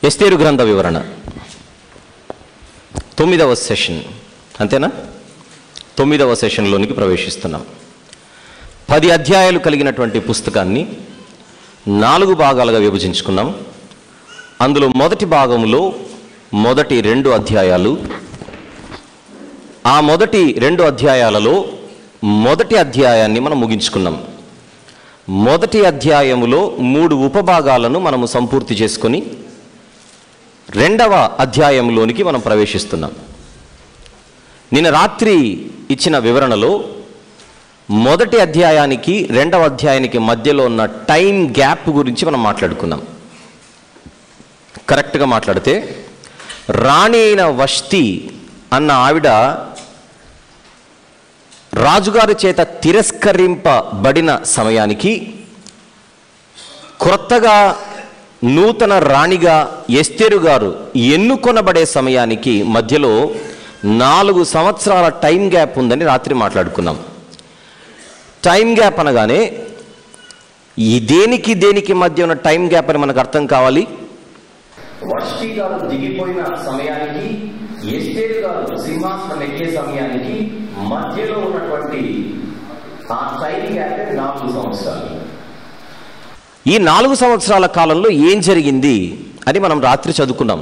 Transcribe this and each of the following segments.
ఎస్తేరు గ్రంథ వివరణ 9వ సెషన్, అంతేనా? 9వ సెషన్లోనికి ప్రవేశిస్తున్నాం. 10 అధ్యాయాలు కలిగినటువంటి పుస్తకాన్ని 4 భాగాలుగా విభజించుకున్నాం. అందులో మొదటి భాగంలో మొదటి 2 అధ్యాయాలు, ఆ మొదటి 2 అధ్యాయాలలో మొదటి అధ్యాయాన్ని మనం ముగించుకున్నాం. మొదటి అధ్యాయములో 3 ఉపభాగాలను మనము సంపూర్తి చేసుకొని 2వ అధ్యాయంలోనికి మనం ప్రవేశిస్తున్నాం. నిన్న రాత్రి ఇచ్చిన వివరణలో మొదటి అధ్యాయానికి 2వ అధ్యాయానికి మధ్యలో ఉన్న టైం గ్యాప్ గురించి మనం మాట్లాడుకున్నాం. కరెక్ట్గా మాట్లాడితే రాణి అయిన వష్తి అన్న ఆవిడ రాజుగారి చేత తిరస్కరింపబడిన సమయానికి, క్రొత్తగా నూతన రాణిగా ఎస్తేరు గారు ఎన్నుకొనబడే సమయానికి మధ్యలో 4 సంవత్సరాల టైం గ్యాప్ ఉందని రాత్రి మాట్లాడుకున్నాం. టైం గ్యాప్ అనగానే ఈ దేనికి మధ్య ఉన్న టైం గ్యాప్ అని మనకు అర్థం కావాలి. వష్టి గారు దిగిపోయిన సమయానికి, ఎస్తేరు గారు సింహాసనం ఎక్కే సమయానికి మధ్యలో ఉన్నటువంటి ఆ టైం గ్యాప్ 4 సంవత్సరాలు. ఈ 4 సంవత్సరాల కాలంలో ఏం జరిగింది అని మనం రాత్రి చదువుకున్నాం.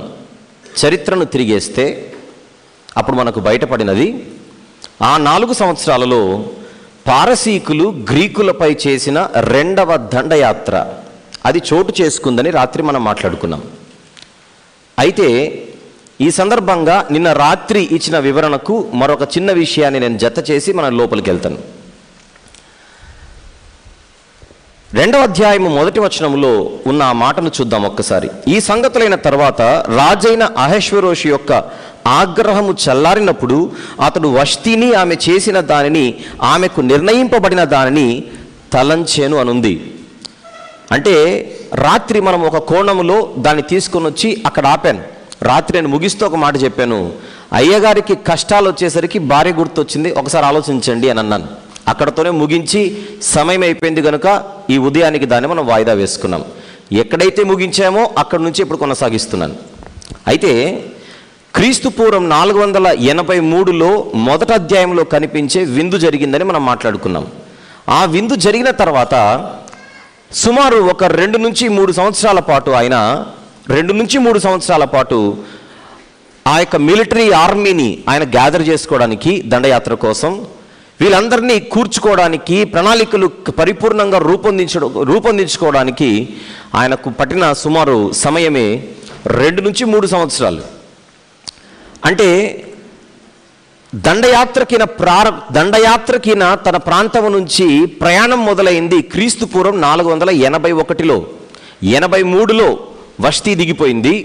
చరిత్రను తిరిగేస్తే అప్పుడు మనకు బయటపడినది, ఆ 4 సంవత్సరాలలో పారసీకులు గ్రీకులపై చేసిన 2వ దండయాత్ర అది చోటు చేసుకుందని రాత్రి మనం మాట్లాడుకున్నాం. అయితే ఈ సందర్భంగా నిన్న రాత్రి ఇచ్చిన వివరణకు మరొక చిన్న విషయాన్ని నేను జత చేసి మనం లోపలికి వెళ్తాను. 2వ అధ్యాయము మొదటి వచనంలో ఉన్న ఆ మాటను చూద్దాం ఒక్కసారి. ఈ సంగతులైన తర్వాత రాజైన అహష్వేరోషు యొక్క ఆగ్రహము చల్లారినప్పుడు అతడు వష్తిని, ఆమె చేసిన దానిని, ఆమెకు నిర్ణయింపబడిన దానిని తలంచెను అనుంది. అంటే రాత్రి మనం ఒక కోణములో దాన్ని తీసుకొని వచ్చి అక్కడ ఆపాను. రాత్రి నేను ముగిస్తూ ఒక మాట చెప్పాను, అయ్యగారికి కష్టాలు వచ్చేసరికి భార్య గుర్తొచ్చింది, ఒకసారి ఆలోచించండి అని అన్నాను. అక్కడతోనే ముగించి సమయం అయిపోయింది కనుక ఈ ఉదయానికి దాన్ని మనం వాయిదా వేసుకున్నాం. ఎక్కడైతే ముగించామో అక్కడి నుంచి ఇప్పుడు కొనసాగిస్తున్నాను. అయితే క్రీస్తు పూర్వం 483లో మొదటి అధ్యాయంలో కనిపించే విందు జరిగిందని మనం మాట్లాడుకున్నాం. ఆ విందు జరిగిన తర్వాత సుమారు ఒక 2 నుంచి 3 సంవత్సరాల పాటు ఆయన 2 నుంచి 3 సంవత్సరాల పాటు ఆ యొక్క మిలిటరీ ఆర్మీని ఆయన గ్యాదర్ చేసుకోవడానికి, దండయాత్ర కోసం వీళ్ళందరినీ కూర్చుకోవడానికి, ప్రణాళికలు పరిపూర్ణంగా రూపొందించుకోవడానికి ఆయనకు పట్టిన సుమారు సమయమే 2 నుంచి 3 సంవత్సరాలు. అంటే దండయాత్రకిన తన ప్రాంతం నుంచి ప్రయాణం మొదలైంది క్రీస్తు పూర్వం 481లో. 83లో వష్తి దిగిపోయింది.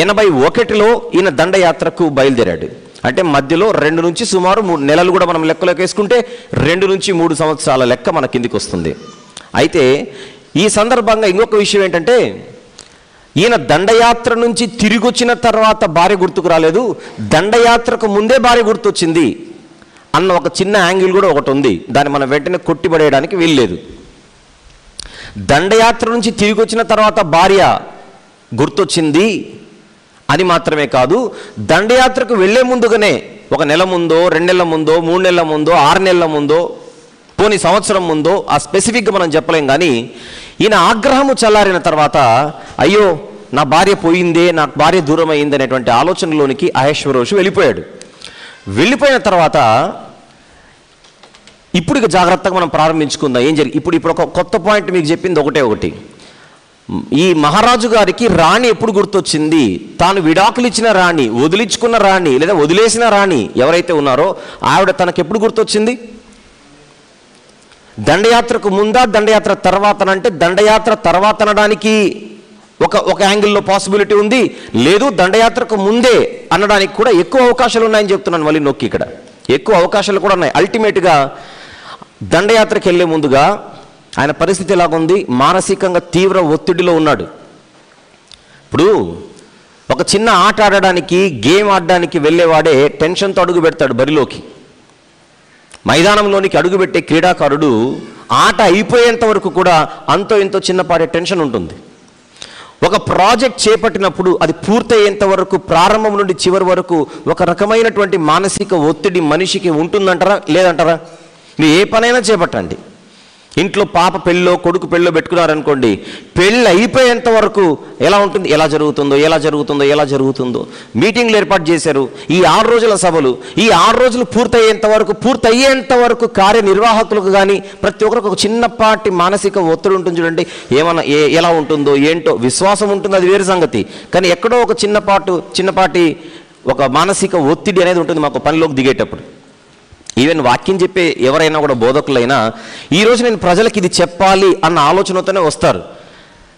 81లో ఈయన దండయాత్రకు బయలుదేరాడు. అంటే మధ్యలో 2 నుంచి సుమారు 3 నెలలు కూడా మనం లెక్కలోకి వేసుకుంటే 2 నుంచి 3 సంవత్సరాల లెక్క మన కిందికి వస్తుంది. అయితే ఈ సందర్భంగా ఇంకొక విషయం ఏంటంటే, ఈయన దండయాత్ర నుంచి తిరిగి వచ్చిన తర్వాత భార్య గుర్తుకు రాలేదు, దండయాత్రకు ముందే భార్య గుర్తొచ్చింది అన్న ఒక చిన్న యాంగిల్ కూడా ఒకటి ఉంది. దాన్ని మనం వెంటనే కొట్టిపడేయడానికి వీల్లేదు. దండయాత్ర నుంచి తిరిగి వచ్చిన తర్వాత భార్య గుర్తొచ్చింది అని మాత్రమే కాదు, దండయాత్రకు వెళ్లే ముందుగానే 1 నెల ముందో, 2 నెలల ముందో, 3 నెలల ముందో, 6 నెలల ముందో, పోనీ సంవత్సరం ముందో, ఆ స్పెసిఫిక్గా మనం చెప్పలేం. కానీ ఈయన ఆగ్రహము చల్లారిన తర్వాత, అయ్యో నా భార్య పోయిందే, నా భార్య దూరం అయింది అనేటువంటి ఆలోచనలోనికి అహష్వేరోషు వెళ్ళిపోయాడు. వెళ్ళిపోయిన తర్వాత ఇప్పుడు ఇక జాగ్రత్తగా మనం ప్రారంభించుకుందాం ఏం జరిగి. ఇప్పుడు ఒక కొత్త పాయింట్ మీకు చెప్పింది ఒకటి. ఈ మహారాజు గారికి రాణి ఎప్పుడు గుర్తొచ్చింది? తాను విడాకులు ఇచ్చిన రాణి, వదిలించుకున్న రాణి, లేదా వదిలేసిన రాణి ఎవరైతే ఉన్నారో ఆవిడ తనకు ఎప్పుడు గుర్తొచ్చింది? దండయాత్రకు ముందా, దండయాత్ర తర్వాతనంటే దండయాత్ర తర్వాత అనడానికి ఒక యాంగిల్లో పాసిబిలిటీ ఉంది, లేదు దండయాత్రకు ముందే అనడానికి కూడా ఎక్కువ అవకాశాలు ఉన్నాయని చెప్తున్నాను. మళ్ళీ నొక్కి ఇక్కడ ఎక్కువ అవకాశాలు కూడా ఉన్నాయి. అల్టిమేట్గా దండయాత్రకు వెళ్ళే ముందుగా ఆయన పరిస్థితి ఎలాగుంది? మానసికంగా తీవ్ర ఒత్తిడిలో ఉన్నాడు. ఇప్పుడు ఒక చిన్న ఆట ఆడడానికి, గేమ్ ఆడడానికి వెళ్ళేవాడే టెన్షన్తో అడుగు పెడతాడు బరిలోకి. మైదానంలోనికి అడుగుపెట్టే క్రీడాకారుడు ఆట అయిపోయేంత వరకు కూడా అంతో ఇంతో చిన్నపాటి టెన్షన్ ఉంటుంది. ఒక ప్రాజెక్ట్ చేపట్టినప్పుడు అది పూర్తయ్యేంత వరకు, ప్రారంభం నుండి చివరి వరకు ఒక రకమైనటువంటి మానసిక ఒత్తిడి మనిషికి ఉంటుందంటారా, లేదంటారా? మీరు ఏ పనైనా చేపట్టండి. ఇంట్లో పాప పెళ్ళో కొడుకు పెళ్ళో పెట్టుకున్నారనుకోండి, పెళ్ళి అయిపోయేంత వరకు ఎలా ఉంటుంది, ఎలా జరుగుతుందో మీటింగ్లు ఏర్పాటు చేశారు. ఈ 6 రోజుల సభలు, ఈ 6 రోజులు పూర్తయ్యేంత వరకు కార్యనిర్వాహకులకు కానీ ప్రతి ఒక్కరికి ఒక చిన్నపాటి మానసిక ఒత్తిడి ఉంటుంది చూడండి. ఏమన్నా ఎలా ఉంటుందో ఏంటో, విశ్వాసం ఉంటుంది, అది వేరే సంగతి. కానీ ఎక్కడో ఒక చిన్నపాటి ఒక మానసిక ఒత్తిడి అనేది ఉంటుంది మాకు పనిలోకి దిగేటప్పుడు. ఈవెన్ వాక్యం చెప్పే ఎవరైనా కూడా, బోధకులైనా, ఈరోజు నేను ప్రజలకు ఇది చెప్పాలి అన్న ఆలోచనతోనే వస్తారు.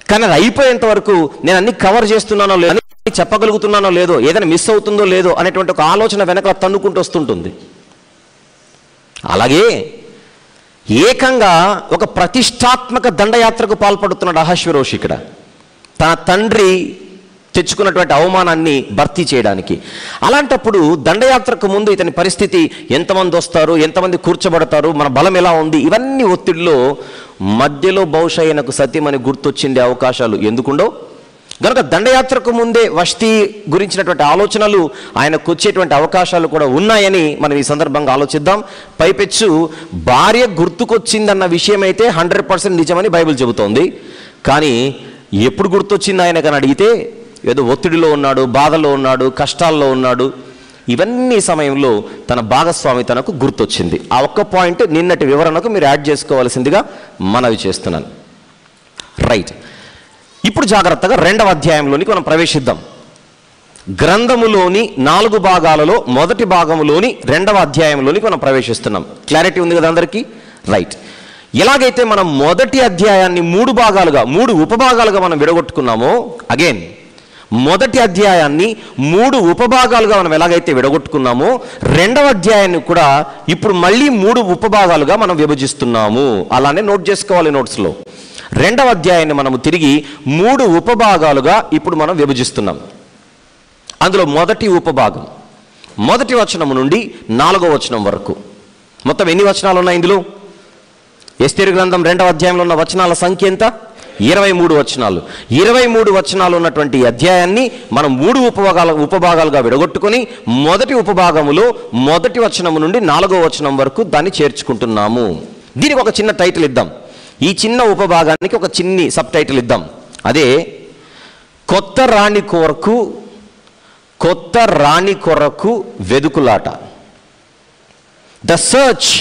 కానీ అది అయిపోయేంత వరకు నేను అన్ని కవర్ చేస్తున్నానో లేదో, అన్ని చెప్పగలుగుతున్నానో లేదో, ఏదైనా మిస్ అవుతుందో లేదో అనేటువంటి ఒక ఆలోచన వెనక తన్నుకుంటూ వస్తుంటుంది. అలాగే ఏకంగా ఒక ప్రతిష్టాత్మక దండయాత్రకు పాల్పడుతున్నాడు అహష్వేరోషు ఇక్కడ, తన తండ్రి తెచ్చుకున్నటువంటి అవమానాన్ని భర్తీ చేయడానికి. అలాంటప్పుడు దండయాత్రకు ముందు ఇతని పరిస్థితి, ఎంతమంది వస్తారు, ఎంతమంది కూర్చోబడతారు, మన బలం ఎలా ఉంది, ఇవన్నీ ఒత్తిడిలో మధ్యలో బహుశా ఆయనకు సత్యమని గుర్తొచ్చిండే అవకాశాలు ఎందుకుండో. కనుక దండయాత్రకు ముందే వష్టి గురించినటువంటి ఆలోచనలు ఆయనకు వచ్చేటువంటి అవకాశాలు కూడా ఉన్నాయని మనం ఈ సందర్భంగా ఆలోచిద్దాం. పైపెచ్చు భార్య గుర్తుకొచ్చిందన్న విషయం అయితే 100% నిజమని బైబిల్ చెబుతోంది. కానీ ఎప్పుడు గుర్తొచ్చింది ఆయనకని అడిగితే, ఏదో ఒత్తిడిలో ఉన్నాడు, బాధలో ఉన్నాడు, కష్టాల్లో ఉన్నాడు, ఇవన్నీ సమయంలో తన భాగస్వామి తనకు గుర్తొచ్చింది. ఆ ఒక్క పాయింట్ నిన్నటి వివరణకు మీరు యాడ్ చేసుకోవాల్సిందిగా మనవి చేస్తున్నాను. రైట్, ఇప్పుడు జాగ్రత్తగా 2వ అధ్యాయంలోనికి మనం ప్రవేశిద్దాం. గ్రంథములోని 4 భాగాలలో మొదటి భాగములోని 2వ అధ్యాయంలోనికి మనం ప్రవేశిస్తున్నాం. క్లారిటీ ఉంది కదా అందరికీ? రైట్. ఎలాగైతే మనం మొదటి అధ్యాయాన్ని 3 భాగాలుగా, 3 ఉపభాగాలుగా మనం విడగొట్టుకున్నామో, అగైన్ మొదటి అధ్యాయాన్ని 3 ఉపభాగాలుగా మనం ఎలాగైతే విడగొట్టుకున్నామో, 2వ అధ్యాయాన్ని కూడా ఇప్పుడు మళ్ళీ 3 ఉపభాగాలుగా మనం విభజిస్తున్నాము. అలానే నోట్ చేసుకోవాలి నోట్స్లో. 2వ అధ్యాయాన్ని మనము తిరిగి 3 ఉపభాగాలుగా ఇప్పుడు మనం విభజిస్తున్నాం. అందులో మొదటి ఉపభాగం 1వ వచనం నుండి 4వ వచనం వరకు. మొత్తం ఎన్ని వచనాలు ఉన్నాయి ఇందులో? ఎస్తేరు గ్రంథం 2వ అధ్యాయంలో ఉన్న వచనాల సంఖ్య ఎంత? 23 వచనాలు. 23 వచనాలు ఉన్నటువంటి అధ్యాయాన్ని మనం 3 ఉపభాగాలుగా విడగొట్టుకొని మొదటి ఉపభాగములో 1వ వచనం నుండి 4వ వచనం వరకు దాన్ని చేర్చుకుంటున్నాము. దీనికి ఒక చిన్న టైటిల్ ఇద్దాం. ఈ చిన్న ఉపభాగానికి ఒక చిన్ని సబ్ టైటిల్ ఇద్దాం. అదే కొత్త రాణి కొరకు వెదుకులాట. The search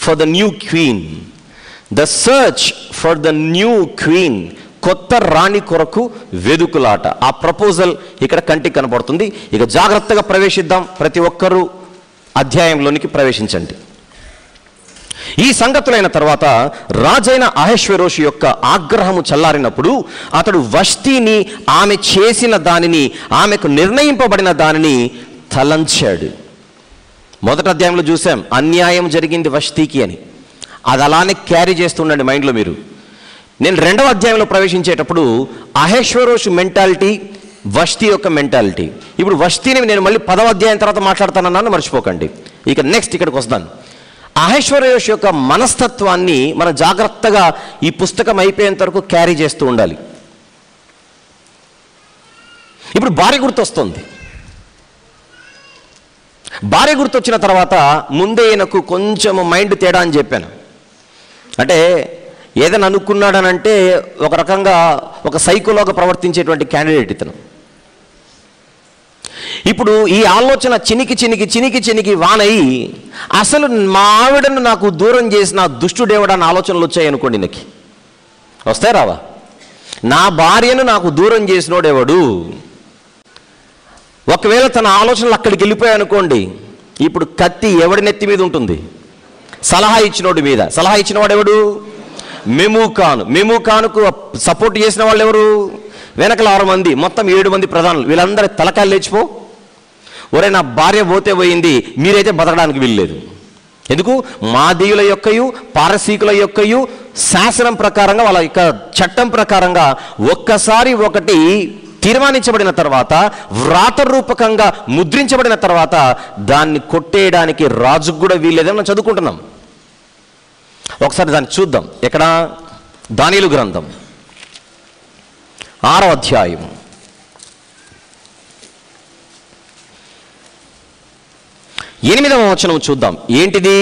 for the new queen. The search for the new queen. కొత్త రాణి కొరకు వెదుకులాట. ఆ ప్రపోజల్ ఇక్కడ కంటికి కనబడుతుంది. ఇక జాగ్రత్తగా ప్రవేశిద్దాం. ప్రతి ఒక్కరూ అధ్యాయంలోనికి ప్రవేశించండి. ఈ సంగతులైన తర్వాత రాజైన అహష్వేరోషు యొక్క ఆగ్రహము చల్లారినప్పుడు అతడు వష్టిని, ఆమె చేసిన దానిని, ఆమెకు నిర్ణయింపబడిన దానిని తలంచాడు. మొదటి అధ్యాయంలో చూసాం అన్యాయం జరిగింది వష్టికి అని. అది అలానే క్యారీ చేస్తుండండి మైండ్లో మీరు. నేను 2వ అధ్యాయంలో ప్రవేశించేటప్పుడు అహష్వేరోషు మెంటాలిటీ, వష్టి యొక్క మెంటాలిటీ. ఇప్పుడు వష్టిని నేను మళ్ళీ 10వ అధ్యాయం తర్వాత మాట్లాడతానన్నాను, మర్చిపోకండి. ఇక నెక్స్ట్ ఇక్కడికి వస్తాను. అహష్వేరోషు యొక్క మనస్తత్వాన్ని మనం జాగ్రత్తగా ఈ పుస్తకం అయిపోయేంత వరకు క్యారీ చేస్తూ ఉండాలి. ఇప్పుడు భార్య గుర్తొస్తుంది. భార్య గుర్తొచ్చిన తర్వాత ముందే ఈయనకు కొంచెం మైండ్ తేడా అని చెప్పాను. అంటే ఏదైనా అనుకున్నాడనంటే ఒక రకంగా ఒక సైకోలాగా ప్రవర్తించేటువంటి క్యాండిడేట్ ఇతను. ఇప్పుడు ఈ ఆలోచన చినికి వానయి, అసలు మా ఆవిడను నాకు దూరం చేసిన దుష్టుడేవాడని ఆలోచనలు వచ్చాయి అనుకోండి. నాకు వస్తాయి రావా? నా భార్యను నాకు దూరం చేసినోడేవాడు. ఒకవేళ తన ఆలోచనలు అక్కడికి వెళ్ళిపోయాయి అనుకోండి, ఇప్పుడు కత్తి ఎవడి నెత్తి మీద ఉంటుంది? సలహా ఇచ్చినోడి మీద. సలహా ఇచ్చినవాడు ఎవడు? మెమూకానుకు సపోర్ట్ చేసిన వాళ్ళు ఎవరు? వెనకల 6 మంది, మొత్తం 7 మంది ప్రధానులు. వీళ్ళందరి తలకాయలు లేచిపో. ఒరే నా భార్య పోతే పోయింది, మీరైతే బతకడానికి వీల్లేదు. ఎందుకు? మాదీయుల యొక్కయు పారసీకుల యొక్కయు శాసనం ప్రకారంగా, వాళ్ళ యొక్క చట్టం ప్రకారంగా ఒక్కసారి ఒకటి తీర్మానించబడిన తర్వాత, వ్రాతరూపకంగా ముద్రించబడిన తర్వాత దాన్ని కొట్టేయడానికి రాజుకు కూడా వీల్లేదని మనం చదువుకుంటున్నాం. ఒకసారి దాన్ని చూద్దాం. ఎక్కడ? దానియేలు గ్రంథం 6వ అధ్యాయం 8వ వచనం చూద్దాం. ఏంటిది?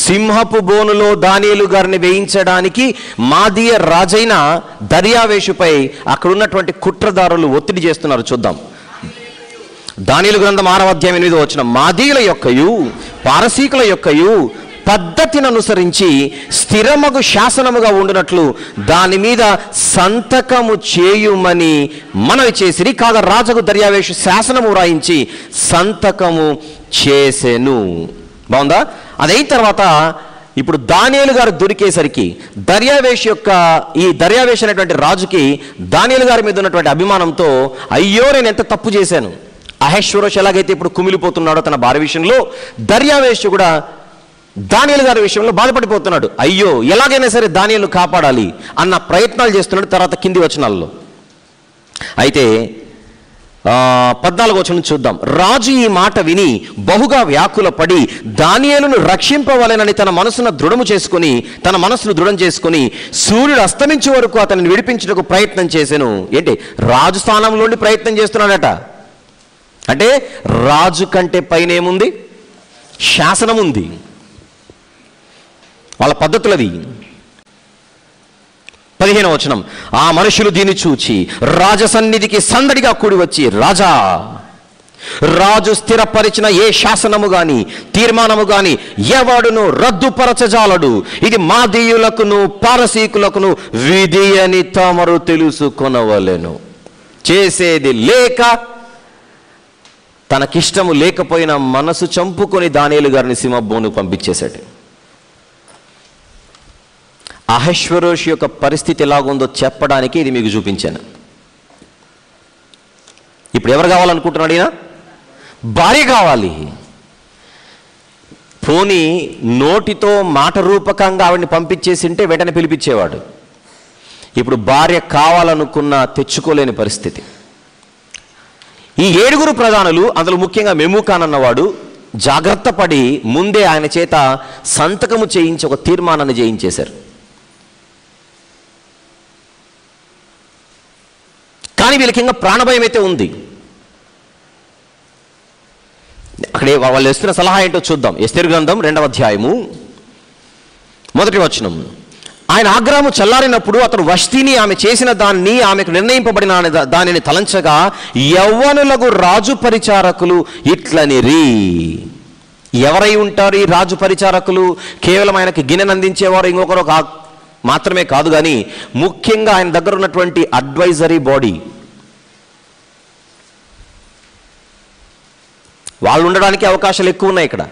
సింహపు బోనులో దానియేలు గారిని వేయించడానికి మాదీయ రాజైన దర్యావేషుపై అక్కడ ఉన్నటువంటి కుట్రదారులు ఒత్తిడి చేస్తున్నారు. చూద్దాం. దానియేలు గ్రంథం 6వ అధ్యాయం 8వ వచనం. మాదీయుల యొక్కయు పారసీకుల యొక్కయు పద్ధతిని అనుసరించి స్థిరమగు శాసనముగా ఉండునట్లు దాని మీద సంతకము చేయుమని మనవి చేసిరి. కాగా రాజుకు దర్యావేషు శాసనము వ్రాయించి సంతకము చేసెను. బాగుందా? అదైన తర్వాత ఇప్పుడు దానియేలు గారు దొరికేసరికి ఈ దర్యావేషు అనేటువంటి రాజుకి దానియేలు గారి మీద ఉన్నటువంటి అభిమానంతో, అయ్యో నేను ఎంత తప్పు చేశాను, అహష్వేరోషు ఎలాగైతే ఇప్పుడు కుమిలిపోతున్నాడో తన భార్య విషయంలో, దర్యావేషు కూడా దానియేలు గారి విషయంలో బాధపడిపోతున్నాడు. అయ్యో ఎలాగైనా సరే దానియేలును కాపాడాలి అన్న ప్రయత్నాలు చేస్తున్నాడు. తర్వాత కింది వచనాల్లో అయితే 14వ వచనం చూద్దాం. రాజు ఈ మాట విని బహుగా వ్యాకులపడి దానియేలును రక్షింపవలెనని తన మనసును దృఢం చేసుకుని సూర్యుడు అస్తమించే వరకు అతన్ని విడిపించుటకు ప్రయత్నం చేశాను. ఏంటి? రాజు స్థానంలోండి ప్రయత్నం చేస్తున్నాడట. అంటే రాజు కంటే పైన ఏముంది? శాసనం ఉంది. వాళ్ళ పద్ధతులది. 15వ వచనం. ఆ మనుషులు దీన్ని చూచి రాజసన్నిధికి సందడిగా కూడి వచ్చి, రాజు స్థిరపరిచిన ఏ శాసనము గాని తీర్మానము గాని ఎవడును రద్దుపరచజాలడు. ఇది మాదీయులకును పారసీకులకును విధి అని తమరు తెలుసుకొనవలెను. చేసేది లేక తనకిష్టము లేకపోయినా మనసు చంపుకొని దానియేలు గారిని సింహబోను పంపించేశాడు. అహష్వేరోషు యొక్క పరిస్థితి ఎలాగుందో చెప్పడానికి ఇది మీకు చూపించాను. ఇప్పుడు ఎవరు కావాలనుకుంటున్నాడు? ఈయన భార్య కావాలి. పోనీ నోటితో మాట రూపకంగా ఆవిడని పంపించేసింటే వెంటనే పిలిపించేవాడు. ఇప్పుడు భార్య కావాలనుకున్న తెచ్చుకోలేని పరిస్థితి. ఈ 7 ప్రధానులు, అందులో ముఖ్యంగా మెమూకాన్ అన్నవాడు జాగ్రత్త పడి ముందే ఆయన చేత సంతకము చేయించి ఒక తీర్మానాన్ని చేయించేశారు. కానీ వీళ్ళకి ఇంకా ప్రాణభయం అయితే ఉంది. అక్కడే వాళ్ళు ఇస్తున్న సలహా ఏంటో చూద్దాం. ఎస్తేరు గ్రంథం 2వ అధ్యాయము 1వ వచనం. ఆయన ఆగ్రహము చల్లారినప్పుడు అతడు వష్టిని ఆమె చేసిన దాన్ని ఆమెకు నిర్ణయింపబడిన దానిని తలంచగా యవ్వనులకు రాజు పరిచారకులు ఇట్లనిరి. ఎవరై ఉంటారు ఈ రాజు పరిచారకులు? కేవలం ఆయనకి గిన్నెను అందించేవారు ఇంకొకరు మాత్రమే కాదు, కానీ ముఖ్యంగా ఆయన దగ్గర ఉన్నటువంటి అడ్వైజరీ బాడీ, వాళ్ళు ఉండడానికి అవకాశాలు ఎక్కువ ఉన్నాయి ఇక్కడ.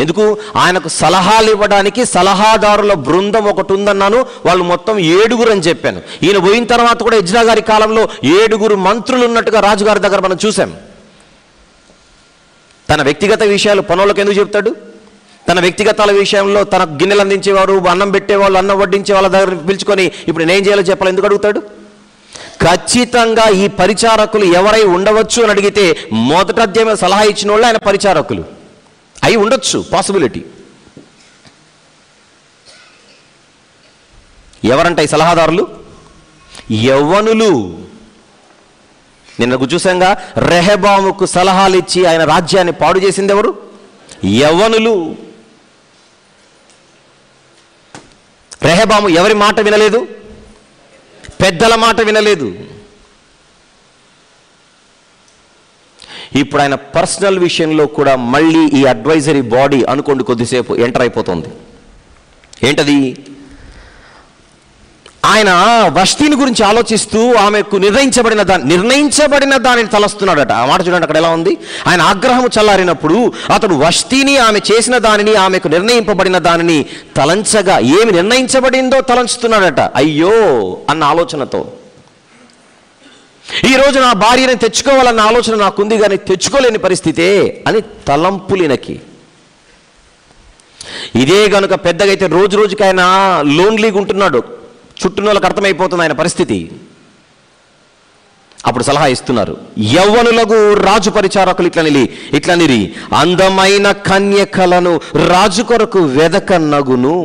ఎందుకు? ఆయనకు సలహాలు ఇవ్వడానికి సలహాదారుల బృందం ఒకటి ఉందన్నాను. వాళ్ళు మొత్తం 7 అని చెప్పాను. ఈయన పోయిన తర్వాత కూడా ఎజ్రా గారి కాలంలో 7 మంత్రులు ఉన్నట్టుగా రాజుగారి దగ్గర మనం చూసాం. తన వ్యక్తిగత విషయాలు పనులకు ఎందుకు చెప్తాడు? తన వ్యక్తిగతాల విషయంలో తన గిన్నెలు అందించేవారు, అన్నం పెట్టేవాళ్ళు, అన్నం వడ్డించే వాళ్ళ దగ్గర పిలుచుకొని ఇప్పుడు నేనేం చేయాలో చెప్పాలి ఎందుకు అడుగుతాడు? ఖచ్చితంగా ఈ పరిచారకులు ఎవరై ఉండవచ్చు అని అడిగితే మొదటి అధ్యాయంలో సలహా ఇచ్చిన వాళ్ళు ఆయన పరిచారకులు అయి ఉండొచ్చు, పాసిబిలిటీ. ఎవరంట ఈ సలహాదారులు? యవ్వనులు. నిన్న చూసాంగా, రెహబాముకు సలహాలు ఇచ్చి ఆయన రాజ్యాన్ని పాడు చేసింది ఎవరు? యవ్వనులు. రెహబాము ఎవరి మాట వినలేదు? పెద్దల మాట వినలేదు. ఇప్పుడు ఆయన పర్సనల్ విషయంలో కూడా మళ్ళీ ఈ అడ్వైజరీ బాడీ అనుకోండి కొద్దిసేపు ఎంటర్ అయిపోతుంది. ఏంటది? ఆయన వష్టిని గురించి ఆలోచిస్తూ ఆమెకు నిర్ణయించబడిన దానిని తలస్తున్నాడట. ఆ మాట చూడండి అక్కడ ఎలా ఉంది. ఆయన ఆగ్రహము చల్లారినప్పుడు అతడు వష్టిని ఆమె చేసిన దానిని ఆమెకు నిర్ణయింపబడిన దానిని తలంచగా ఏమి నిర్ణయించబడిందో తలంచుతున్నాడట. అయ్యో అన్న ఆలోచనతో. ఈరోజు నా భార్యని తెచ్చుకోవాలన్న ఆలోచన నాకుంది కానీ తెచ్చుకోలేని పరిస్థితే అని తలంపులినకి. ఇదే గనుక పెద్దగా అయితే రోజు రోజుకి ఆయన లోన్లీగా ఉంటున్నాడు. చుట్టూ వాళ్ళకి అర్థమైపోతుంది ఆయన పరిస్థితి. అప్పుడు సలహా ఇస్తున్నారు, యవ్వనులకు రాజు పరిచారకులు ఇట్లనిరి అందమైన కన్యకలను రాజు కొరకు వెదకనగును.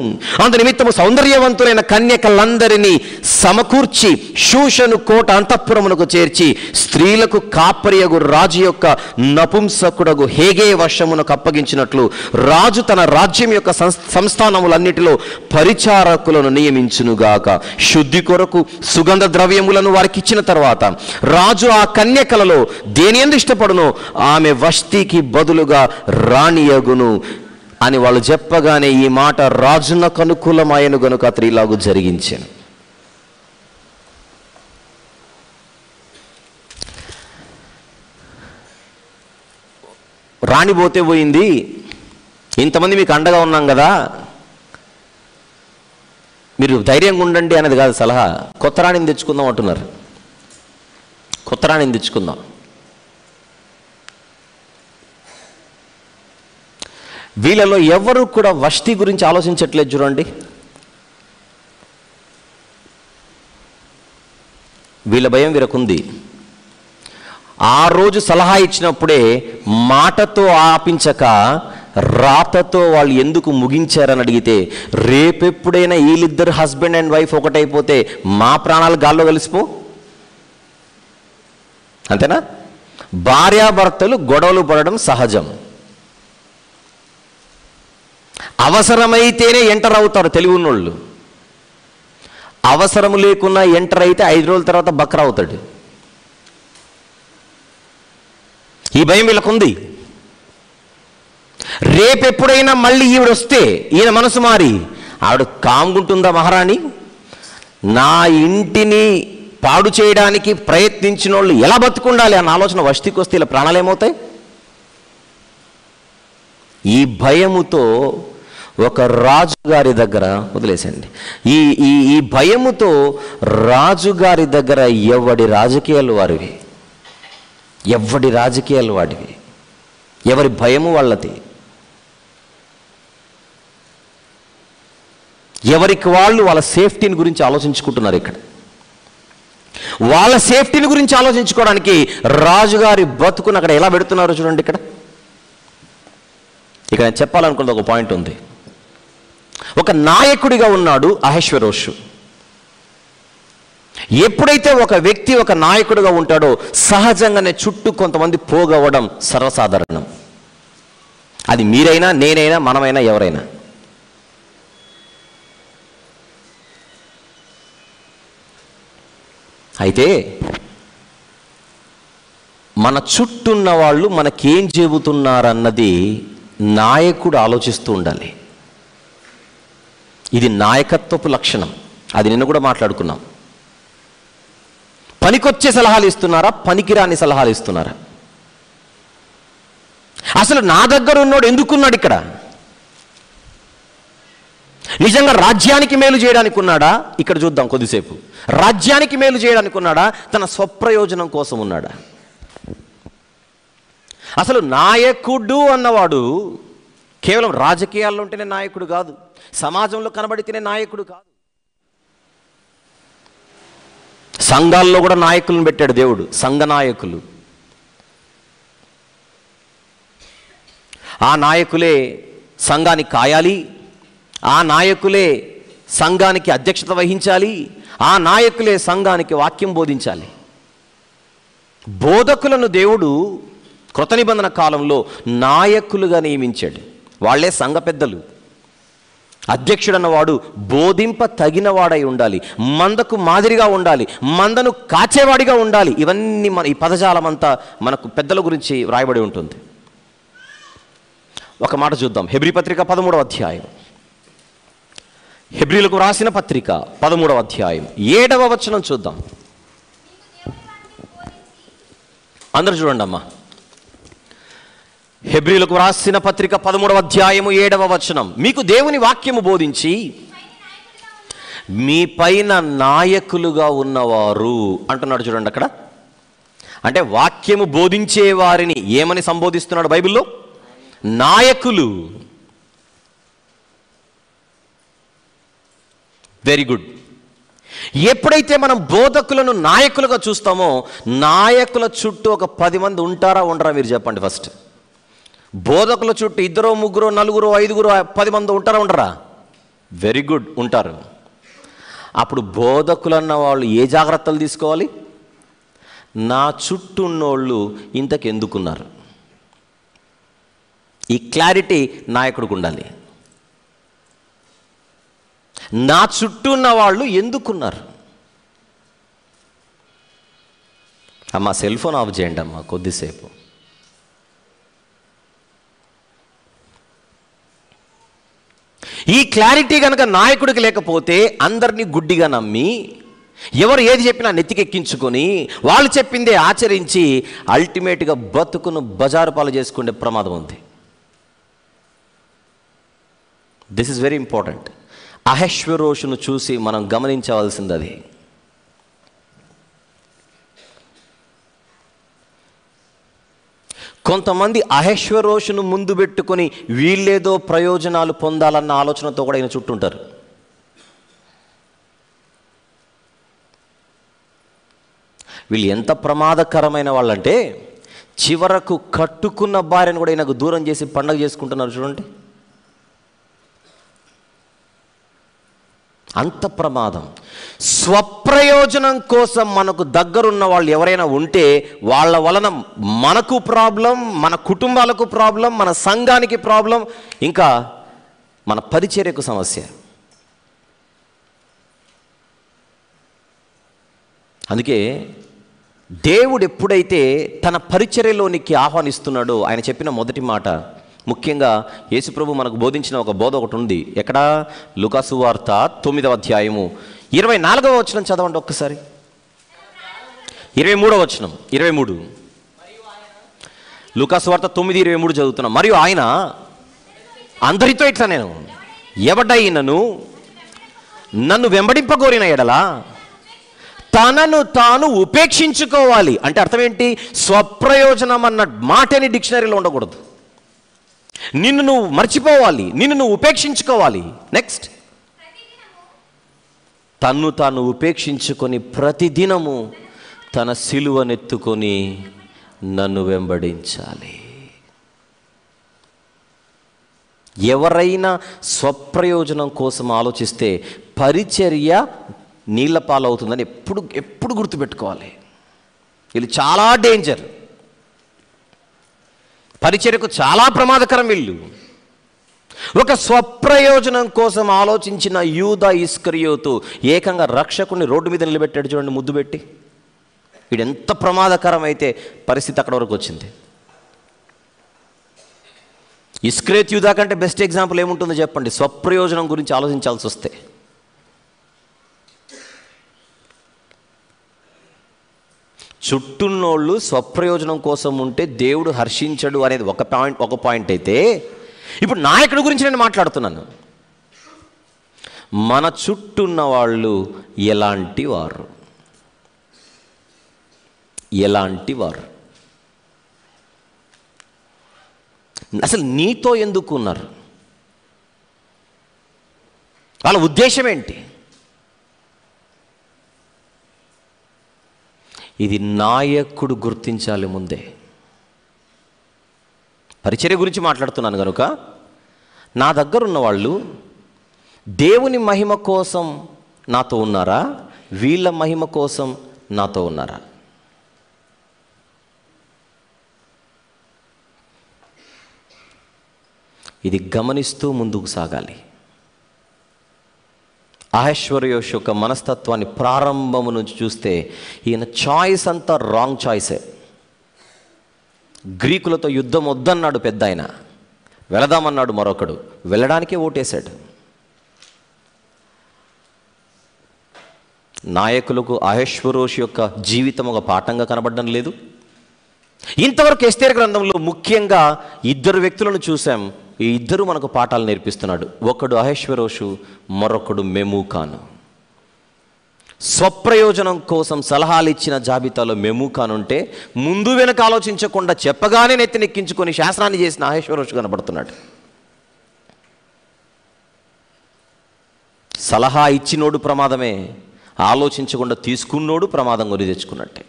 అందు నిమిత్తము సౌందర్యవంతులైన కన్యకలందరినీ సమకూర్చి షూషను కోట అంతఃపురమునకు చేర్చి స్త్రీలకు కాపరియగు రాజు యొక్క నపుంసకుడగు హేగే వశమునకు అప్పగించినట్లు రాజు తన రాజ్యం యొక్క సంస్థానములన్నిటిలో పరిచారకులను నియమించునుగాక. శుద్ధి కొరకు సుగంధ ద్రవ్యములను వారికి ఇచ్చిన తర్వాత రాజు ఆ కన్యకలలో దేనియందు ఇష్టపడునో ఆమె వష్టికి బదులుగా రాణియగును అని వాళ్ళు చెప్పగానే ఈ మాట రాజునకు అనుకూలమైన గనుక అతడు ఇలాగూ జరిగించాను. రాణి పోతే పోయింది, ఇంతమంది మీకు అండగా ఉన్నాం కదా, మీరు ధైర్యంగా ఉండండి అనేది కాదు సలహా. కొత్త రాణిని తెచ్చుకుందాం అంటున్నారు. కొత్త రాణిని తెచ్చుకుందాం. వీళ్ళలో ఎవరు కూడా వష్టి గురించి ఆలోచించట్లేదు. చూడండి, వీళ్ళ భయం వీరకుంది. ఆ రోజు సలహా ఇచ్చినప్పుడే మాటతో ఆపించక రాతతో వాళ్ళు ఎందుకు ముగించారని అడిగితే, రేపెప్పుడైనా వీళ్ళిద్దరు హస్బెండ్ అండ్ వైఫ్ ఒకటైపోతే మా ప్రాణాలు గాల్లో కలిసిపో, అంతేనా? భార్యాభర్తలు గొడవలు పడడం సహజం. అవసరమైతేనే ఎంటర్ అవుతారు తెలివి ఉన్నోళ్ళు. అవసరం లేకున్నా ఎంటర్ అయితే 5 రోజుల తర్వాత బక్రా అవుతాడు. ఈ భయం వీళ్ళకుంది. రేపెప్పుడైనా మళ్ళీ ఈవిడ వస్తే ఈయన మనసు మారి ఆవిడ కాంగుంటుందా మహారాణి? నా ఇంటిని పాడు చేయడానికి ప్రయత్నించిన వాళ్ళు ఎలా బతుకుండాలి అన్న ఆలోచన వష్టికి వస్తే ఇలా ప్రాణాలు ఏమవుతాయి? ఈ భయముతో ఒక రాజుగారి దగ్గర వదిలేసండి. ఈ భయముతో రాజుగారి దగ్గర ఎవడి రాజకీయాలు వారివి, ఎవడి రాజకీయాలు వాడివి, ఎవరి భయము వాళ్ళది. ఎవరికి వాళ్ళు వాళ్ళ సేఫ్టీని గురించి ఆలోచించుకుంటున్నారు. ఇక్కడ వాళ్ళ సేఫ్టీని గురించి ఆలోచించుకోవడానికి రాజుగారి బతుకుని అక్కడ ఎలా పెడుతున్నారో చూడండి. ఇక్కడ నేను చెప్పాలనుకున్న ఒక పాయింట్ ఉంది. ఒక నాయకుడిగా ఉన్నాడు అహష్వేరోషు. ఎప్పుడైతే ఒక వ్యక్తి ఒక నాయకుడిగా ఉంటాడో సహజంగానే చుట్టూ కొంతమంది పోగవడం సర్వసాధారణం. అది మీరైనా, నేనైనా, మనమైనా, ఎవరైనా. అయితే మన చుట్టూన్న వాళ్ళు మనకేం చెబుతున్నారన్నది నాయకుడు ఆలోచిస్తూ ఉండాలి. ఇది నాయకత్వపు లక్షణం. అది నిన్న కూడా మాట్లాడుకున్నాం. పనికొచ్చే సలహాలు ఇస్తున్నారా, పనికిరాని సలహాలు ఇస్తున్నారా? అసలు నా దగ్గర ఉన్నోడు ఎందుకున్నాడు ఇక్కడ? నిజంగా రాజ్యానికి మేలు చేయడానికి ఉన్నాడా? ఇక్కడ చూద్దాం కొద్దిసేపు. రాజ్యానికి మేలు చేయడానికి ఉన్నాడా, తన స్వప్రయోజనం కోసం ఉన్నాడా? అసలు నాయకుడు అన్నవాడు కేవలం రాజకీయాల్లో ఉంటేనే నాయకుడు కాదు, సమాజంలో కనబడితేనే నాయకుడు కాదు. సంఘాల్లో కూడా నాయకులను పెట్టాడు దేవుడు, సంఘ నాయకులు. ఆ నాయకులే సంఘాన్ని కాయాలి, ఆ నాయకులే సంఘానికి అధ్యక్షత వహించాలి, ఆ నాయకులే సంఘానికి వాక్యం బోధించాలి. బోధకులను దేవుడు కృత నిబంధన కాలంలో నాయకులుగా నియమించాడు. వాళ్లే సంఘ పెద్దలు. అధ్యక్షుడు అన్నవాడు బోధింప తగినవాడై ఉండాలి, మందకు మాదిరిగా ఉండాలి, మందను కాచేవాడిగా ఉండాలి. ఇవన్నీ ఈ పదజాలం అంతా మనకు పెద్దల గురించి రాయబడి ఉంటుంది. ఒక మాట చూద్దాం. హెబ్రీ పత్రిక 13వ అధ్యాయం. హెబ్రీలకు రాసిన పత్రిక 13వ అధ్యాయం 7వ వచనం చూద్దాం. అందరూ చూడండి అమ్మా. హెబ్రీలకు రాసిన పత్రిక 13వ అధ్యాయము 7వ వచనం. మీకు దేవుని వాక్యము బోధించి మీ పైన నాయకులుగా ఉన్నవారు అంటున్నాడు. చూడండి అక్కడ. అంటే వాక్యము బోధించే వారిని ఏమని సంబోధిస్తున్నాడు బైబిల్లో? నాయకులు. Very good. ఎప్పుడైతే మనం బోధకులను నాయకులుగా చూస్తామో, నాయకుల చుట్టూ ఒక 10 మంది ఉంటారా ఉండరా మీరు చెప్పండి ఫస్ట్. బోధకుల చుట్టూ 2, 3, 4, 5, 10 మంది ఉంటారా ఉండరా? వెరీ గుడ్, ఉంటారు. అప్పుడు బోధకులన్న వాళ్ళు ఏ జాగ్రత్తలు తీసుకోవాలి? నా చుట్టూ ఉన్నోళ్ళు ఇంతకెందుకున్నారు, ఈ క్లారిటీ నాయకుడికి ఉండాలి. నా చుట్టూ ఉన్న వాళ్ళు ఎందుకున్నారు? అమ్మా సెల్ ఫోన్ ఆఫ్ చేయండి అమ్మా కొద్దిసేపు. ఈ క్లారిటీ కనుక నాయకుడికి లేకపోతే అందరినీ గుడ్డిగా నమ్మి, ఎవరు ఏది చెప్పినా నెత్తికెక్కించుకొని వాళ్ళు చెప్పిందే ఆచరించి అల్టిమేట్గా బతుకును బజారు పాలు చేసుకునే ప్రమాదం ఉంది. This is very important. అహష్వేరోషును చూసి మనం గమనించవలసింది అది. కొంతమంది అహష్వేరోషును ముందు పెట్టుకొని వీళ్ళేదో ప్రయోజనాలు పొందాలన్న ఆలోచనతో కూడా ఆయన చుట్టూంటారు. వీళ్ళు ఎంత ప్రమాదకరమైన వాళ్ళంటే, చివరకు కట్టుకున్న భార్యను కూడా ఈయనకు దూరం చేసి పండగ చేసుకుంటున్నారు చూడండి. అంత ప్రమాదం. స్వప్రయోజనం కోసం మనకు దగ్గరున్న వాళ్ళు ఎవరైనా ఉంటే వాళ్ళ వలన మనకు ప్రాబ్లం, మన కుటుంబాలకు ప్రాబ్లం, మన సంఘానికి ప్రాబ్లం, ఇంకా మన పరిచర్యకు సమస్య. అందుకే దేవుడు ఎప్పుడైతే తన పరిచర్యలోనికి ఆహ్వానిస్తున్నాడో ఆయన చెప్పిన మొదటి మాట, ముఖ్యంగా యేసుప్రభు మనకు బోధించిన ఒక బోధ ఒకటి ఉంది. ఎక్కడ? లూకాసు వార్త 9వ అధ్యాయము 24వ వచనం చదవండి ఒక్కసారి. 23వ వచనం, 23. లూకాసు వార్త 9:23 చదువుతున్నాం. మరియు ఆయన అందరితో ఇట్లా, నేను ఎవడైనను నన్ను వెంబడింపగోరిన ఎడల తనను తాను ఉపేక్షించుకోవాలి. అంటే అర్థం ఏంటి? స్వప్రయోజనం అన్న మాటని డిక్షనరీలో ఉండకూడదు. నిన్ను నువ్వు మర్చిపోవాలి, నిన్ను నువ్వు ఉపేక్షించుకోవాలి. నెక్స్ట్, తన్ను తాను ఉపేక్షించుకొని ప్రతిదినము తన సిలువనెత్తుకొని నన్ను వెంబడించాలి. ఎవరైనా స్వప్రయోజనం కోసం ఆలోచిస్తే పరిచర్య నీళ్ల పాలవుతుందని ఎప్పుడు గుర్తుపెట్టుకోవాలి. ఇది చాలా డేంజర్. పరిచర్యకు చాలా ప్రమాదకరం వీళ్ళు. ఒక స్వప్రయోజనం కోసం ఆలోచించిన యూదా ఇస్కరియోతు ఏకంగా రక్షకుని రోడ్డు మీద నిలబెట్టాడు చూడండి, ముద్దు పెట్టి. వీడు ఎంత ప్రమాదకరం అయితే పరిస్థితి అక్కడ వరకు వచ్చింది. ఇస్కరియోతు యూదా కంటే బెస్ట్ ఎగ్జాంపుల్ ఏముంటుందో చెప్పండి, స్వప్రయోజనం గురించి ఆలోచించాల్సి వస్తే. చుట్టూన్నోళ్ళు స్వప్రయోజనం కోసం ఉంటే దేవుడు హర్షించడు అనేది ఒక పాయింట్ అయితే, ఇప్పుడు నాయకుడి గురించి నేను మాట్లాడుతున్నాను. మన చుట్టూన్న వాళ్ళు ఎలాంటి వారు? అసలు నీతో ఎందుకు ఉన్నారు? వాళ్ళ ఉద్దేశం ఏంటి? ఇది నాయకుడు గుర్తించాలి ముందే. పరిచర్య గురించి మాట్లాడుతున్నాను కనుక, నా దగ్గర ఉన్న వాళ్ళు దేవుని మహిమ కోసం నాతో ఉన్నారా, వీళ్ళ మహిమ కోసం నాతో ఉన్నారా? ఇది గమనిస్తూ ముందుకు సాగాలి. అహష్వేరోషు యొక్క మనస్తత్వాన్ని ప్రారంభము నుంచి చూస్తే ఈయన చాయిస్ అంతా రాంగ్ చాయిసే. గ్రీకులతో యుద్ధం వద్దన్నాడు పెద్ద ఆయన, వెళదామన్నాడు మరొకడు, వెళ్ళడానికే ఓటేశాడు. నాయకులకు అహష్వేరోషు యొక్క జీవితం ఒక పాఠంగా కనబడడం లేదు. ఇంతవరకు ఎస్తేరు గ్రంథంలో ముఖ్యంగా 2 వ్యక్తులను చూసాం. ఈ 2 మనకు పాఠాలు నేర్పిస్తున్నాడు. ఒకడు అహష్వేరోషు, మరొకడు మెమూకాను. స్వప్రయోజనం కోసం సలహాలు ఇచ్చిన జాబితాలో మెమూకాను ఉంటే, ముందు వెనక ఆలోచించకుండా చెప్పగానే నెత్తినెక్కించుకొని శాసనాన్ని చేసిన అహష్వేరోషు కనబడుతున్నాడు. సలహా ఇచ్చినోడు ప్రమాదమే, ఆలోచించకుండా తీసుకున్నోడు ప్రమాదం కొని తెచ్చుకున్నట్టే.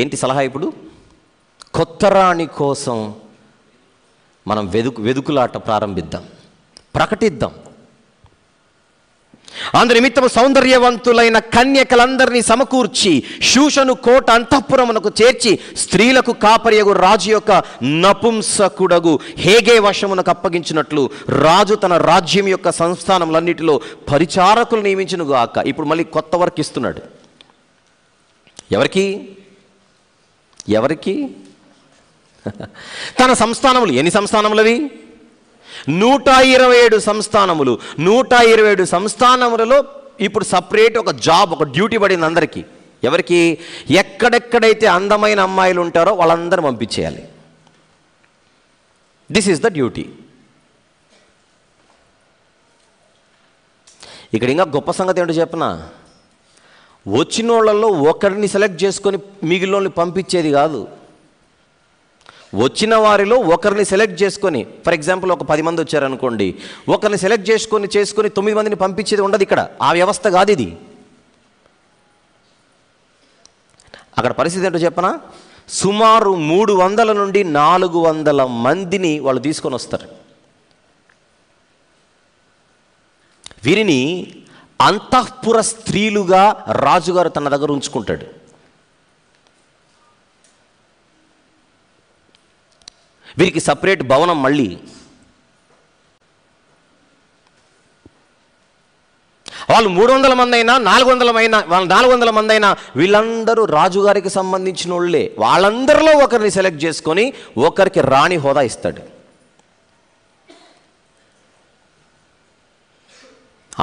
ఏంటి సలహా ఇప్పుడు? కొత్త రాణి కోసం మనం వెదుకులాట ప్రారంభిద్దాం, ప్రకటిద్దాం. అందు నిమిత్తము సౌందర్యవంతులైన కన్యకలందరినీ సమకూర్చి షూషను కోట అంతఃపురమునకు చేర్చి స్త్రీలకు కాపరియగు రాజు యొక్క నపుంసకుడగు హేగే వశమునకు అప్పగించినట్లు రాజు తన రాజ్యం యొక్క సంస్థానములన్నిటిలో పరిచారకులు నియమించును గాక. ఇప్పుడు మళ్ళీ కొత్త వర్క్ ఇస్తున్నాడు. ఎవరికి? తన సంస్థానములు. ఎన్ని సంస్థానములవి? 127 సంస్థానములు. 127 సంస్థానములలో ఇప్పుడు సపరేట్ ఒక జాబ్, ఒక డ్యూటీ పడింది అందరికీ. ఎవరికి? ఎక్కడెక్కడైతే అందమైన అమ్మాయిలు ఉంటారో వాళ్ళందరూ పంపించేయాలి. This is the duty. ఇక్కడ ఇంకా గొప్ప సంగతి ఏంటో చెప్పనా? వచ్చిన వాళ్ళల్లో ఒకరిని సెలెక్ట్ చేసుకొని మిగిలిన పంపించేది కాదు. వచ్చిన వారిలో ఒకరిని సెలెక్ట్ చేసుకొని, ఫర్ ఎగ్జాంపుల్ ఒక 10 మంది వచ్చారనుకోండి, ఒకరిని సెలెక్ట్ చేసుకొని 9 మందిని పంపించేది ఉండదు. ఇక్కడ ఆ వ్యవస్థ కాదు ఇది. అక్కడ పరిస్థితి ఏంటో చెప్పనా? సుమారు 300 నుండి 400 మందిని వాళ్ళు తీసుకొని వస్తారు. వీరిని అంతఃపుర స్త్రీలుగా రాజుగారు తన దగ్గర ఉంచుకుంటాడు. వీరికి సపరేట్ భవనం. మళ్ళీ వాళ్ళు 300 మంది అయినా 400 మంది అయినా వీళ్ళందరూ రాజుగారికి సంబంధించిన వాళ్ళే. వాళ్ళందరిలో ఒకరిని సెలెక్ట్ చేసుకొని ఒకరికి రాణి హోదా ఇస్తాడు.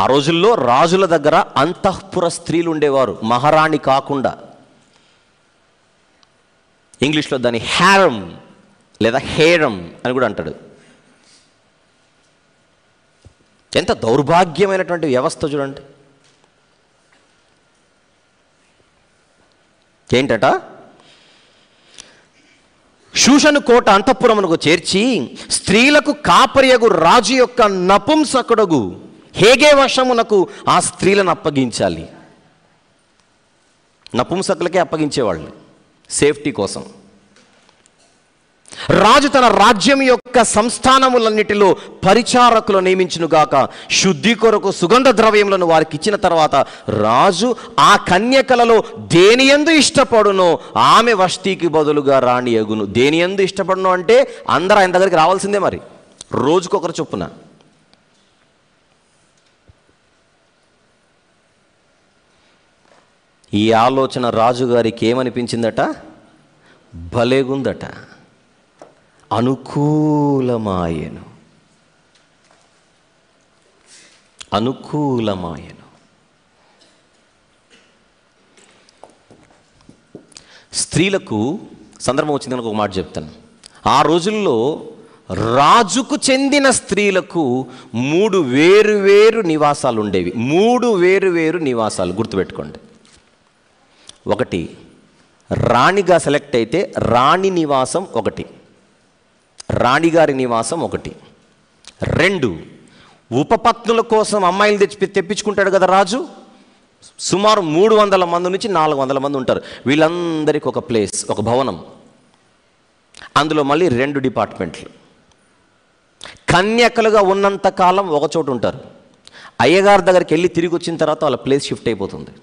ఆ రోజుల్లో రాజుల దగ్గర అంతఃపుర స్త్రీలు ఉండేవారు, మహారాణి కాకుండా. ఇంగ్లీష్లో దాన్ని హ్యారమ్ లేదా హేరమ్ అని కూడా అంటాడు. ఎంత దౌర్భాగ్యమైనటువంటి వ్యవస్థ చూడండి. ఏంటట? షూషను కోట అంతఃపురమునకు చేర్చి స్త్రీలకు కాపరియగు రాజు యొక్క నపుంసకుడగు హేగే వశమునకు ఆ స్త్రీలను అప్పగించాలి. నపుంసకులకే అప్పగించేవాళ్ళు సేఫ్టీ కోసం. రాజు తన రాజ్యం యొక్క సంస్థానములన్నిటిలో పరిచారకులు నియమించునుగాక. శుద్ధి కొరకు సుగంధ ద్రవ్యములను వారికి ఇచ్చిన తర్వాత రాజు ఆ కన్యకలలో దేనియందు ఇష్టపడునో ఆమె వష్టికి బదులుగా రాణి అగును. దేనియందు ఇష్టపడునో అంటే అందరూ ఆయన దగ్గరికి రావాల్సిందే. మరి రోజుకొకరు చొప్పున. ఈ ఆలోచన రాజుగారికి ఏమనిపించిందట? భలేగుందట. అనుకూలమాయను. స్త్రీలకు సందర్భం వచ్చిందని ఒక మాట చెప్తాను. ఆ రోజుల్లో రాజుకు చెందిన స్త్రీలకు 3 వేరు నివాసాలు ఉండేవి. 3 వేరు నివాసాలు గుర్తుపెట్టుకోండి. ఒకటి, రాణిగా సెలెక్ట్ అయితే రాణి నివాసం ఒకటి, రాణిగారి నివాసం ఒకటి. 2, ఉపపత్నుల కోసం అమ్మాయిలు తెప్పించుకుంటాడు కదా రాజు. సుమారు 300 మంది నుంచి 400 మంది ఉంటారు. వీళ్ళందరికీ ఒక ప్లేస్, ఒక భవనం. అందులో మళ్ళీ 2 డిపార్ట్మెంట్లు. కన్యకలుగా ఉన్నంత కాలం ఒక చోటు ఉంటారు. అయ్యగారి దగ్గరికి వెళ్ళి తిరిగి వచ్చిన తర్వాత వాళ్ళ ప్లేస్ షిఫ్ట్ అయిపోతుంది.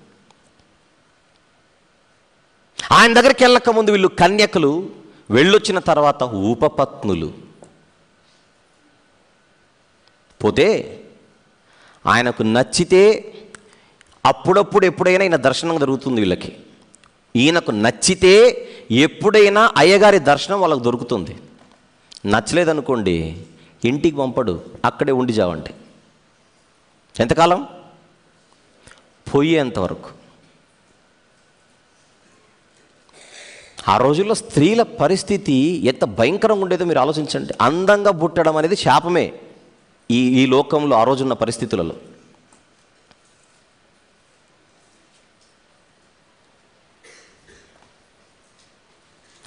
ఆయన దగ్గరికి వెళ్ళక ముందు వీళ్ళు కన్యకలు, వెళ్ళొచ్చిన తర్వాత ఉపపత్నులు. పోతే ఆయనకు నచ్చితే అప్పుడప్పుడు ఎప్పుడైనా ఈయన దర్శనం జరుగుతుంది వీళ్ళకి. ఈయనకు నచ్చితే ఎప్పుడైనా అయ్యగారి దర్శనం వాళ్ళకు దొరుకుతుంది. నచ్చలేదనుకోండి ఇంటికి పంపడు, అక్కడే ఉండి చావండి. ఎంతకాలం? పోయేంతవరకు. ఆ రోజుల్లో స్త్రీల పరిస్థితి ఎంత భయంకరంగా ఉండేదో మీరు ఆలోచించండి. అందంగా పుట్టడం అనేది శాపమే ఈ లోకంలో ఆ రోజున్న పరిస్థితులలో.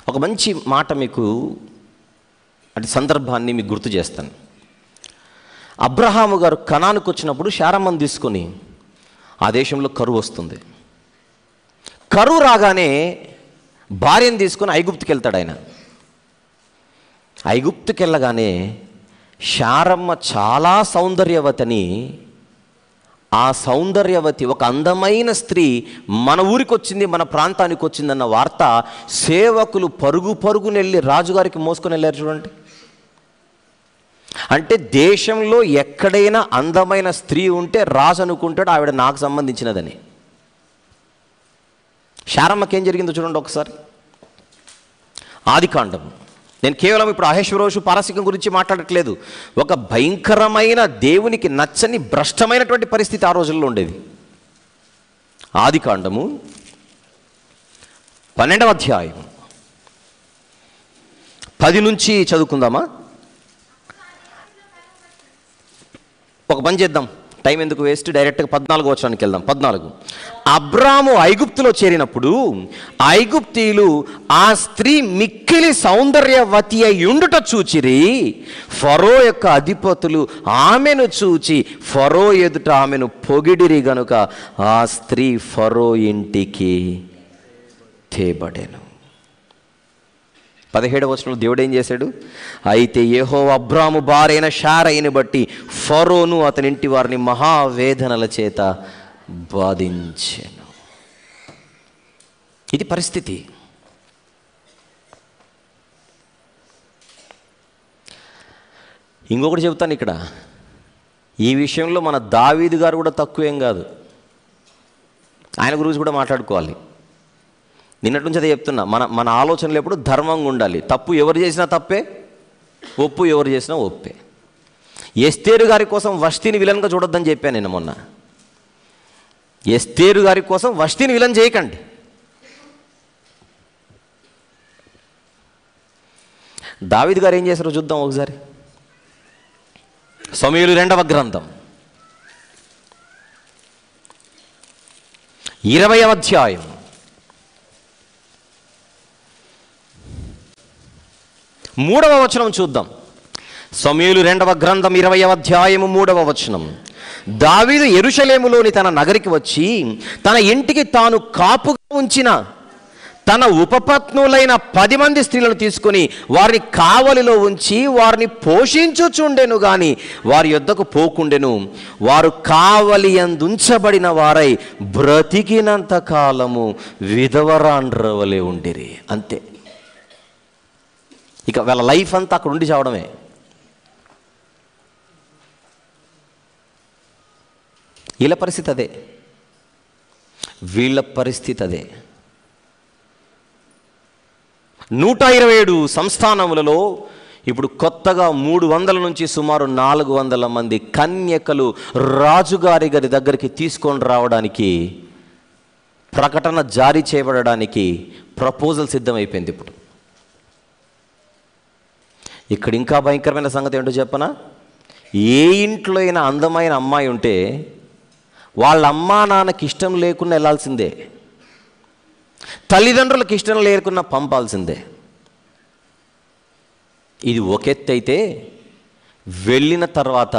ఒక మంచి మాట మీకు, అంటే సందర్భాన్ని మీకు గుర్తు చేస్తాను. అబ్రహాము గారు కనానుకు వచ్చినప్పుడు శారమ్మను తీసుకొని ఆ దేశంలో కరువు వస్తుంది. కరువు రాగానే భార్యను తీసుకొని ఐగుప్తుకి వెళ్తాడు ఆయన. ఐగుప్తుకి వెళ్ళగానే శారమ్మ చాలా సౌందర్యవతిని, ఆ సౌందర్యవతి ఒక అందమైన స్త్రీ మన ఊరికి వచ్చింది, మన ప్రాంతానికి వచ్చిందన్న వార్త సేవకులు పరుగు పరుగునెళ్ళి రాజుగారికి మోసుకొని వెళ్ళారు చూడండి. అంటే దేశంలో ఎక్కడైనా అందమైన స్త్రీ ఉంటే రాజు అనుకుంటాడు ఆవిడ నాకు సంబంధించినదని. శారమ్మకి ఏం జరిగిందో చూడండి ఒకసారి. ఆదికాండం. నేను కేవలం ఇప్పుడు అహేశ్వరోషు పారసికం గురించి మాట్లాడట్లేదు. ఒక భయంకరమైన దేవునికి నచ్చని భ్రష్టమైనటువంటి పరిస్థితి ఆ రోజుల్లో ఉండేది. ఆదికాండము 12వ అధ్యాయం 10 నుంచి చదువుకుందామా? ఒక పని చేద్దాం, టైం ఎందుకు వేస్ట్, డైరెక్ట్గా 14వ వచనానికి వెళ్దాం. 14. అబ్రాము ఐగుప్తులో చేరినప్పుడు ఐగుప్తీయులు ఆ స్త్రీ మిక్కిలి సౌందర్యవతి అయ్యుండుట చూచిరి. ఫరో యొక్క అధిపతులు ఆమెను చూచి ఫరో ఎదుట ఆమెను పొగిడిరి గనుక ఆ స్త్రీ ఫరో ఇంటికి తేబడెను. 17వ వచనంలో దేవుడు ఏం చేశాడు? అయితే యెహోవా అబ్రాము భార్యైన శారయిని బట్టి ఫరోను అతని ఇంటి వారిని మహావేదనల చేత బాధించెను. ఇది పరిస్థితి. ఇంకొకటి చెబుతాను ఇక్కడ, ఈ విషయంలో మన దావీదు గారు కూడా తక్కువేం కాదు. ఆయన గురించి కూడా మాట్లాడుకోవాలి. నిన్నటి నుంచి అదే చెప్తున్నా, మన ఆలోచనలు ఎప్పుడు ధర్మంగా ఉండాలి. తప్పు ఎవరు చేసినా తప్పే, ఒప్పు ఎవరు చేసినా ఒప్పే. ఎస్తేరు గారి కోసం వష్టిని విలన్గా చూడొద్దని చెప్పాను నేను మొన్న. ఎస్తేరు గారి కోసం వష్టిని విలన్ చేయకండి. దావీదు గారు ఏం చేశారో చూద్దాం ఒకసారి. సమూయేలు 2వ గ్రంథం 20వ అధ్యాయం 3వ వచనం చూద్దాం. సమూయేలు 2వ గ్రంథం 20వ అధ్యాయము 3వ వచనం. దావీదు యెరూషలేములోని తన నగరికి వచ్చి తన ఇంటికి తాను కాపుగా ఉంచిన తన ఉపపత్నులైన 10 మంది స్త్రీలను తీసుకొని వారిని కావలిలో ఉంచి వారిని పోషించుచుండెను గాని వారి యొద్దకు పోకుండెను. వారు కావలి యందుంచబడిన వారై బ్రతికినంత కాలము విధవరాండ్రవలే ఉండిరి. అంతే, ఇక వాళ్ళ లైఫ్ అంతా అక్కడ ఉండి చావడమే. వీళ్ళ పరిస్థితి అదే, వీళ్ళ పరిస్థితి అదే. 127 సంస్థానములలో ఇప్పుడు కొత్తగా 300 నుంచి సుమారు 400 మంది కన్యకలు రాజుగారి గారి దగ్గరికి తీసుకొని రావడానికి, ప్రకటన జారీ చేయబడడానికి ప్రపోజల్ సిద్ధమైపోయింది. ఇప్పుడు ఇక్కడ ఇంకా భయంకరమైన సంగతి ఏంటో చెప్పనా? ఏ ఇంట్లో అయినా అందమైన అమ్మాయి ఉంటే వాళ్ళ అమ్మా నాన్నకి ఇష్టం లేకుండా వెళ్ళాల్సిందే, తల్లిదండ్రులకు ఇష్టం లేకుండా పంపాల్సిందే. ఇది ఒక ఎత్తు అయితే, వెళ్ళిన తర్వాత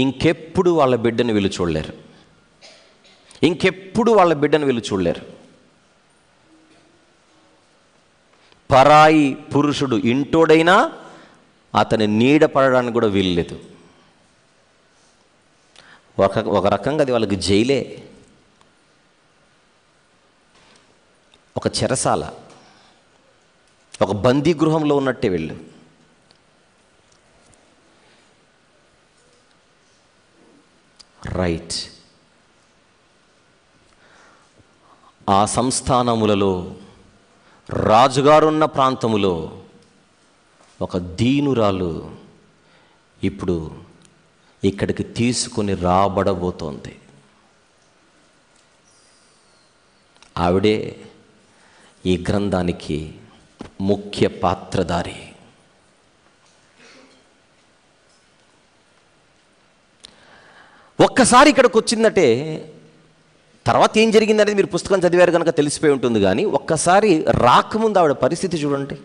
ఇంకెప్పుడు వాళ్ళ బిడ్డను వీళ్ళు చూడలేరు, ఇంకెప్పుడు వాళ్ళ బిడ్డను వీళ్ళు చూడలేరు. పరాయి పురుషుడు ఇంటోడైనా అతని నీడ పడడానికి కూడా వీల్లేదు. ఒక రకంగా అది వాళ్ళకి జైలే, ఒక చెరసాల, ఒక బందీ గృహంలో ఉన్నట్టే వెళ్ళు. రైట్. ఆ సంస్థానములలో రాజుగారున్న ప్రాంతములో ఒక దీనురాలు ఇప్పుడు ఇక్కడికి తీసుకొని రాబడబోతోంది. ఆవిడే ఈ గ్రంథానికి ముఖ్య పాత్రధారి. ఒక్కసారి ఇక్కడికి వచ్చిందంటే తర్వాత ఏం జరిగిందనేది మీరు పుస్తకం చదివారు కనుక తెలిసిపోయి ఉంటుంది. కానీ ఒక్కసారి రాకముందు ఆవిడ పరిస్థితి చూడండి.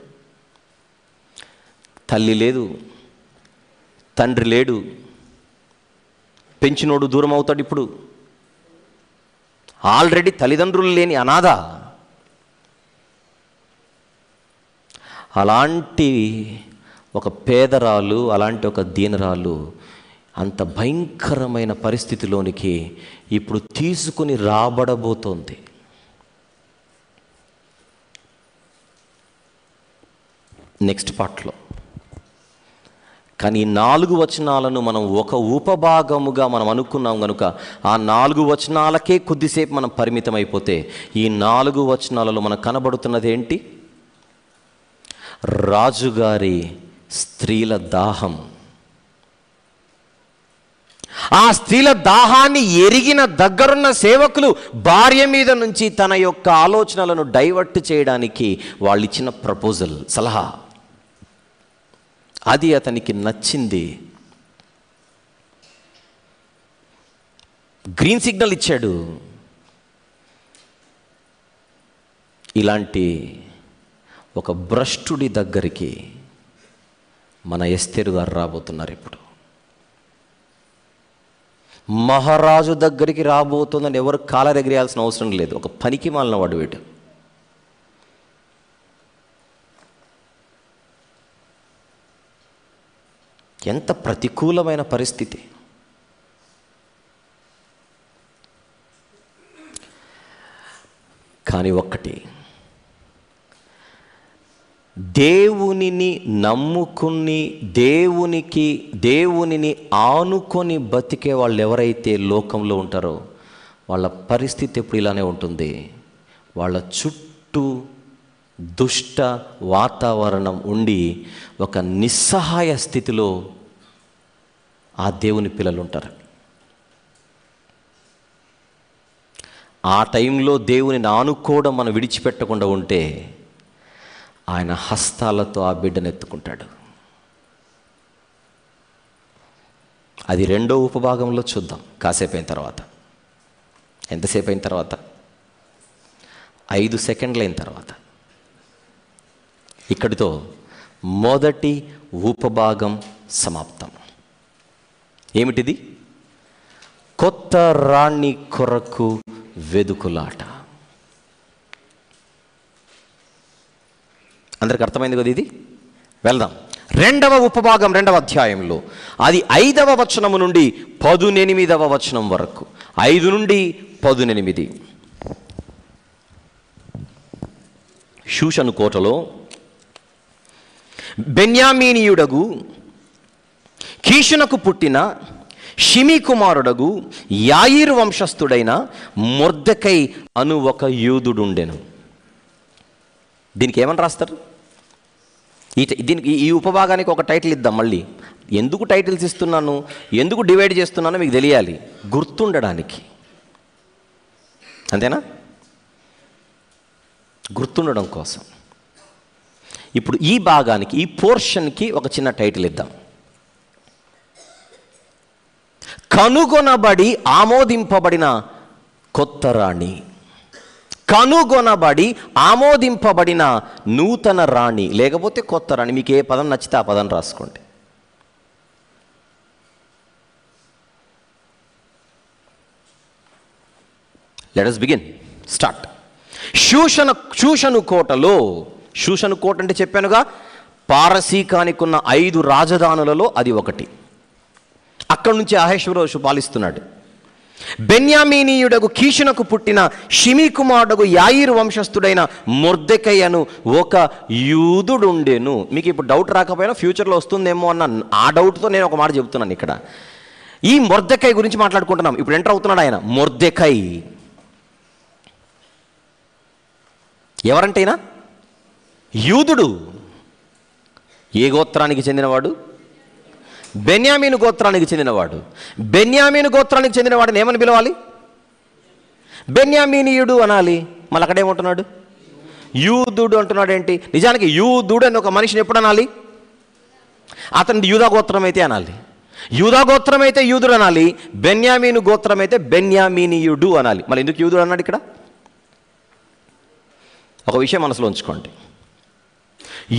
తల్లి లేదు, తండ్రి లేడు, పెంచినోడు దూరం అవుతాడు. ఇప్పుడు ఆల్రెడీ తల్లిదండ్రులు లేని అనాథ. అలాంటి ఒక పేదరాలు, అలాంటి ఒక దీనరాలు అంత భయంకరమైన పరిస్థితిలోనికి ఇప్పుడు తీసుకుని రాబడబోతోంది. నెక్స్ట్ పార్ట్లో. కానీ ఈ 4 వచనాలను మనం ఒక ఉపభాగముగా మనం అనుకున్నాం కనుక ఆ 4 వచనాలకే కొద్దిసేపు మనం పరిమితం అయిపోతే ఈ 4 వచనాలలో మనకు కనబడుతున్నది ఏంటి? రాజుగారి స్త్రీల దాహం. ఆ స్త్రీల దాహాన్ని ఎరిగిన దగ్గరున్న సేవకులు భార్య మీద నుంచి తన యొక్క ఆలోచనలను డైవర్ట్ చేయడానికి వాళ్ళు ఇచ్చిన ప్రపోజల్, సలహా, అది అతనికి నచ్చింది. గ్రీన్ సిగ్నల్ ఇచ్చాడు. ఇలాంటి ఒక భ్రష్టుడి దగ్గరికి మన ఎస్తేరు గారు రాబోతున్నారు. ఇప్పుడు మహారాజు దగ్గరికి రాబోతుందని ఎవరు కాలరెగిరేయాల్సిన అవసరం లేదు. ఒక పనికి మాలిన వాడు వీడు. ఎంత ప్రతికూలమైన పరిస్థితి. కానీ ఒక్కటి, దేవునిని నమ్ముకుని దేవునిని ఆనుకొని బతికే వాళ్ళు ఎవరైతే లోకంలో ఉంటారో వాళ్ళ పరిస్థితి ఎప్పుడు ఇలానే ఉంటుంది. వాళ్ళ చుట్టూ దుష్ట వాతావరణం ఉండి ఒక నిస్సహాయ స్థితిలో ఆ దేవుని పిల్లలు ఉంటారు. ఆ టైంలో దేవునిని ఆనుకోవడం మనం విడిచిపెట్టకుండా ఉంటే ఆయన హస్తాలతో ఆ బిడ్డను ఎత్తుకుంటాడు. అది 2వ ఉపభాగంలో చూద్దాం కాసేపు అయిన తర్వాత. ఎంతసేపు అయిన తర్వాత? 5 సెకండ్లు అయిన తర్వాత. ఇక్కడితో మొదటి ఉపభాగం సమాప్తం. ఏమిటిది? కొత్త రాణి కొరకు వెదుకులాట. అందరికి అర్థమైంది కదా ఇది? వెళ్దాం. 2వ ఉపభాగం 2వ అధ్యాయంలో అది 5వ వచనము నుండి 18వ వచనం వరకు. 5 నుండి 18. షూషను కోటలో బెన్యామీనీయుడగు కీషునకు పుట్టిన షిమీ కుమారుడగు యాయీరు వంశస్థుడైన మొర్దెకై అను ఒక యూదుడుండెను. దీనికి ఏమని రాస్తారు? దీనికి ఈ ఉపభాగానికి ఒక టైటిల్ ఇద్దాం. మళ్ళీ ఎందుకు టైటిల్స్ ఇస్తున్నాను, ఎందుకు డివైడ్ చేస్తున్నానో మీకు తెలియాలి, గుర్తుండడానికి. అంతేనా? గుర్తుండడం కోసం. ఇప్పుడు ఈ భాగానికి, ఈ పోర్షన్కి ఒక చిన్న టైటిల్ ఇద్దాం. కనుగొనబడి ఆమోదింపబడిన కొత్త రాణి. కనుగొనబడి ఆమోదింపబడిన నూతన రాణి, లేకపోతే కొత్త రాణి. మీకు ఏ పదం నచ్చితే ఆ పదం రాసుకోండి. Let us begin. స్టార్ట్. షూషను కోటలో, షూషను కోట అంటే చెప్పానుగా, పారసీకానికి ఉన్న 5 రాజధానులలో అది ఒకటి. అక్కడి నుంచి అహష్వేరోషు పాలిస్తున్నాడు. బెన్యామీనీయుడగు కీషునకు పుట్టిన షిమీ కుమారుడగు యాయీరు వంశస్థుడైన మొర్దెకై అను ఒక యూదుడుండెను. మీకు ఇప్పుడు డౌట్ రాకపోయినా ఫ్యూచర్లో వస్తుందేమో అన్న ఆ డౌట్తో నేను ఒక మాట చెబుతున్నాను. ఇక్కడ ఈ మొర్దెకై గురించి మాట్లాడుకుంటున్నాం. ఇప్పుడు ఎంటర్ అవుతున్నాడు ఆయన. మొర్దెకై ఎవరంటైనా యూదుడు. ఏ గోత్రానికి చెందినవాడు? బెన్యామీను గోత్రానికి చెందినవాడు. బెన్యామీను గోత్రానికి చెందినవాడిని ఏమని పిలవాలి? బెన్యామీనీయుడు అనాలి. మళ్ళీ అక్కడేమంటున్నాడు? యూదుడు అంటున్నాడు. ఏంటి? నిజానికి యూదుడు అని ఒక మనిషిని ఎప్పుడు అనాలి? అతని యూదా గోత్రం అయితే అనాలి. యూదా గోత్రం అయితే యూదుడు అనాలి. బెన్యామీను గోత్రం అయితే బెన్యామీనీయుడు అనాలి. మళ్ళీ ఎందుకు యూదుడు అన్నాడు ఇక్కడ? ఒక విషయం మనసులో ఉంచుకోండి.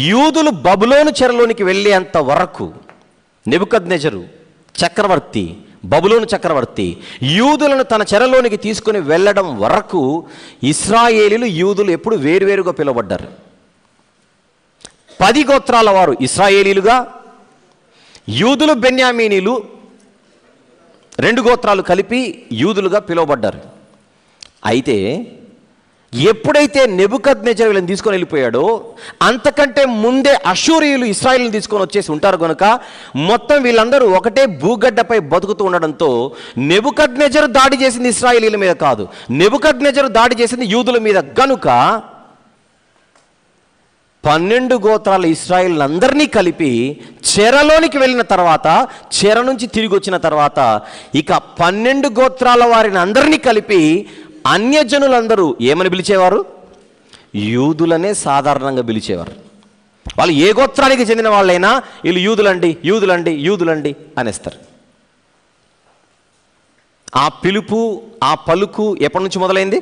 యూదులు బబులోను చెరలోనికి వెళ్ళేంత వరకు నెబుకద్నెజరు చక్రవర్తి బబులోను చక్రవర్తి యూదులను తన చెరలోనికి తీసుకుని వెళ్ళడం వరకు ఇశ్రాయేలీలు యూదులు ఎప్పుడు వేరువేరుగా పిలువబడ్డారు. 10 గోత్రాల వారు ఇశ్రాయేలీలుగా, యూదులు బెన్యామీనీలు 2 గోత్రాలు కలిపి యూదులుగా పిలువబడ్డారు. అయితే ఎప్పుడైతే నెబుకద్నెజరు వీళ్ళని తీసుకొని వెళ్ళిపోయాడో అంతకంటే ముందే అష్షూరీయులు ఇశ్రాయేలుని తీసుకొని వచ్చేసి ఉంటారు కనుక మొత్తం వీళ్ళందరూ ఒకటే భూగడ్డపై బతుకుతూ ఉండడంతో నెబుకద్నెజరు దాడి చేసింది ఇశ్రాయేలీల మీద కాదు, నెబుకద్నెజరు దాడి చేసింది యూదుల మీద. గనుక 12 గోత్రాల ఇశ్రాయేలులందరినీ కలిపి చెరలోనికి వెళ్ళిన తర్వాత, చెర నుంచి తిరిగి వచ్చిన తర్వాత ఇక 12 గోత్రాల వారిని అందరినీ కలిపి అన్యజనులందరూ ఏమని పిలిచేవారు? యూదులనే సాధారణంగా పిలిచేవారు. వాళ్ళు ఏ గోత్రానికి చెందిన వాళ్ళైనా వీళ్ళు యూదులండి, యూదులండి, యూదులండి అనేస్తారు. ఆ పిలుపు, ఆ పలుకు ఎప్పటి నుంచి మొదలైంది?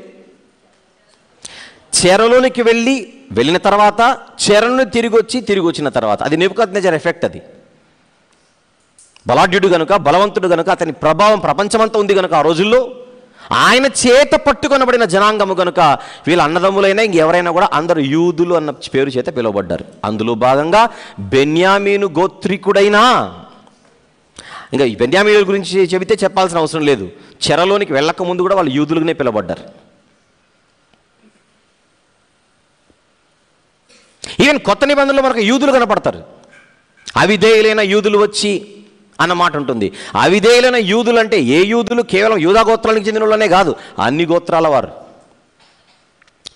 చెరలోనికి వెళ్ళిన తర్వాత, చెరను తిరిగి వచ్చిన తర్వాత. అది నెబుకద్నెజర్ ఎఫెక్ట్. అది బలాఢ్యుడు గనుక, బలవంతుడు గనుక, అతని ప్రభావం ప్రపంచమంతా ఉంది కనుక ఆ రోజుల్లో ఆయన చేత పట్టుకొనబడిన జనాంగము కనుక వీళ్ళ అన్నదమ్ములైనా ఇంకెవరైనా కూడా అందరూ యూదులు అన్న పేరు చేత పిలువబడ్డారు. అందులో భాగంగా బెన్యామీను గోత్రికుడైనా, ఇంకా ఈ బెన్యామీనుల గురించి చెబితే చెప్పాల్సిన అవసరం లేదు, చెరలోనికి వెళ్ళక ముందు కూడా వాళ్ళు యూదులుగానే పిలువబడ్డారు. ఈవెన్ కొత్త నిబంధనలో మనకు యూదులు కనపడతారు. అవిధేయులైన యూదులు వచ్చి అన్న మాట ఉంటుంది. అవిధేయులైన యూదులు అంటే ఏ యూదులు? కేవలం యూదా గోత్రానికి చెందిన వాళ్ళనే కాదు, అన్ని గోత్రాల వారు.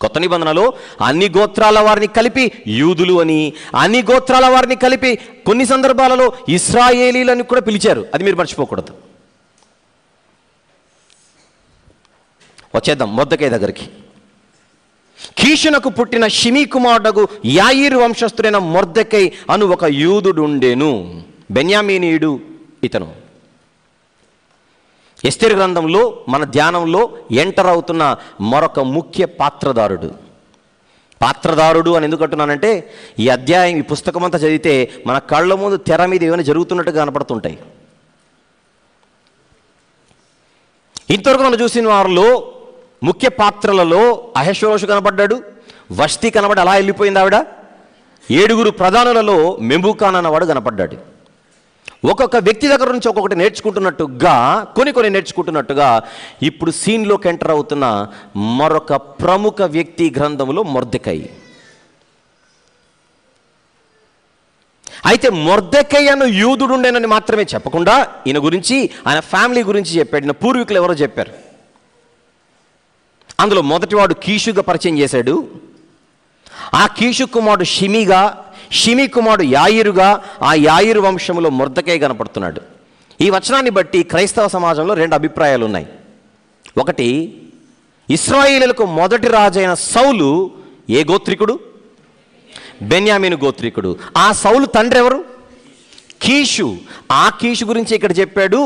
కొత్త నిబంధనలో అన్ని గోత్రాల వారిని కలిపి యూదులు అని, అన్ని గోత్రాల వారిని కలిపి కొన్ని సందర్భాలలో ఇశ్రాయేలీలని కూడా పిలిచారు. అది మీరు మర్చిపోకూడదు. వచ్చేద్దాం మొర్దెకై దగ్గరికి. కీషునకు పుట్టిన షిమీ కుమారుడగు యాయీరు వంశస్థుడైన మొర్దెకై అను ఒక యూదుడు ఉండేను. బెన్యామీనీయుడు ఇతను. ఎస్తేరు గ్రంథంలో మన ధ్యానంలో ఎంటర్ అవుతున్న మరొక ముఖ్య పాత్రదారుడు అని ఎందుకు అంటున్నానంటే, ఈ అధ్యాయం, ఈ పుస్తకం అంతా చదివితే మన కళ్ళ ముందు తెర మీద ఏమైనా జరుగుతున్నట్టుగా కనపడుతుంటాయి. ఇంతవరకు మనం చూసిన వారిలో ముఖ్య పాత్రలలో అహష్వేరోషు కనపడ్డాడు, వష్తి కనబడి అలా వెళ్ళిపోయింది ఆవిడ. 7 ప్రధానులలో మెముకాన్ అన్నవాడు కనపడ్డాడు. ఒక్కొక్క వ్యక్తి దగ్గర నుంచి ఒక్కొక్కటి నేర్చుకుంటున్నట్టుగా, కొన్ని నేర్చుకుంటున్నట్టుగా ఇప్పుడు సీన్లోకి ఎంటర్ అవుతున్న మరొక ప్రముఖ వ్యక్తి గ్రంథంలో మొర్దెకై. అయితే మొర్దెకై అను యూదుడు ఉండేనని మాత్రమే చెప్పకుండా ఈయన గురించి, ఆయన ఫ్యామిలీ గురించి చెప్పాడు. ఈయన పూర్వీకులు ఎవరో చెప్పారు. అందులో మొదటివాడు కీషుగా పరిచయం చేశాడు. ఆ కీషు కుమారుడు షిమీగా, షిమీ కుమారుడు యాయిరుగా, ఆ యాయిరు వంశంలో మొర్దెకై కనపడుతున్నాడు. ఈ వచనాన్ని బట్టి క్రైస్తవ సమాజంలో 2 అభిప్రాయాలు ఉన్నాయి. ఒకటి, ఇశ్రాయేలులకు మొదటి రాజైన సౌలు ఏ గోత్రికుడు? బెన్యామీను గోత్రికుడు. ఆ సౌలు తండ్రి ఎవరు? కీషు. ఆ కీషు గురించి ఇక్కడ చెప్పాడు.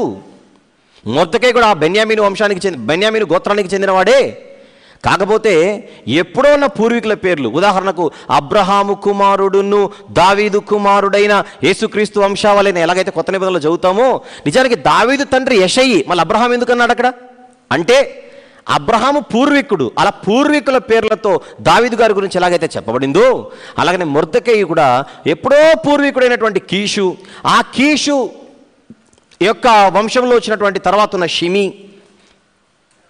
మొర్దెకై కూడా ఆ బెన్యామీను గోత్రానికి చెందినవాడే. కాకపోతే ఎప్పుడో ఉన్న పూర్వీకుల పేర్లు, ఉదాహరణకు అబ్రహాము కుమారుడును దావీదు కుమారుడైన యేసుక్రీస్తు వంశావళిని ఎలాగైతే కొత్త నిబంధనలో చదువుతామో, నిజానికి దావీదు తండ్రి యెషయి, మళ్ళీ అబ్రహాం ఎందుకన్నాడు అక్కడ అంటే అబ్రహాము పూర్వీకుడు. అలా పూర్వీకుల పేర్లతో దావీదు గారి గురించి ఎలాగైతే చెప్పబడిందో, అలాగనే మొర్దెకై కూడా ఎప్పుడో పూర్వీకుడైనటువంటి కీషు, ఆ కీషు యొక్క వంశంలో వచ్చినటువంటి తర్వాత ఉన్న షిమీ.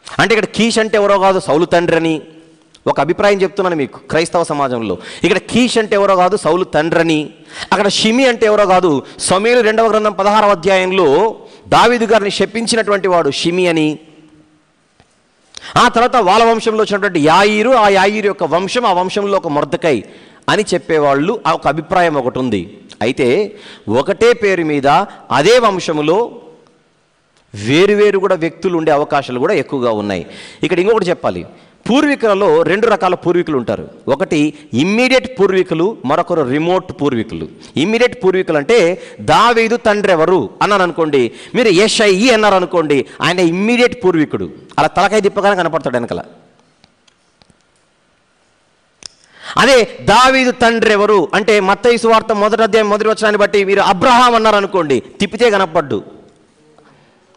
అంటే ఇక్కడ కీష్ అంటే ఎవరో కాదు సౌలు తండ్రి అని ఒక అభిప్రాయం చెప్తున్నాను మీకు క్రైస్తవ సమాజంలో. ఇక్కడ కీష్ అంటే ఎవరో కాదు సౌలు తండ్రి అని, అక్కడ షిమీ అంటే ఎవరో కాదు సమూయేలు 2వ గ్రంథం 16వ అధ్యాయంలో దావీదు గారిని శపించినటువంటి వాడు షిమీ అని. ఆ తర్వాత వాళ్ళ వంశంలో వచ్చినటువంటి యాయీరు, ఆ యాయీరు యొక్క వంశం, ఆ వంశంలో ఒక మొర్దెకై అని చెప్పేవాళ్ళు ఆ ఒక అభిప్రాయం ఒకటి ఉంది. అయితే ఒకటే పేరు మీద అదే వంశములో వేరువేరు కూడా వ్యక్తులు ఉండే అవకాశాలు కూడా ఎక్కువగా ఉన్నాయి. ఇక్కడ ఇంకొకటి చెప్పాలి, పూర్వీకులలో 2 రకాల పూర్వీకులు ఉంటారు. ఒకటి ఇమ్మీడియట్ పూర్వీకులు, మరొకరు రిమోట్ పూర్వీకులు. ఇమ్మీడియట్ పూర్వీకులు అంటే దావీదు తండ్రి ఎవరు అన్నాను అనుకోండి, మీరు యెషయి అన్నారు అనుకోండి, ఆయన ఇమ్మీడియట్ పూర్వీకుడు. అలా తలకాయ తిప్పగానే కనపడతాడు వెనకాల. అదే దావీదు తండ్రి ఎవరు అంటే మత్తయి సువార్త 1వ అధ్యాయం 1వ వచనాన్ని బట్టి మీరు అబ్రహాం అన్నారు అనుకోండి, తిప్పితే కనపడ్డు.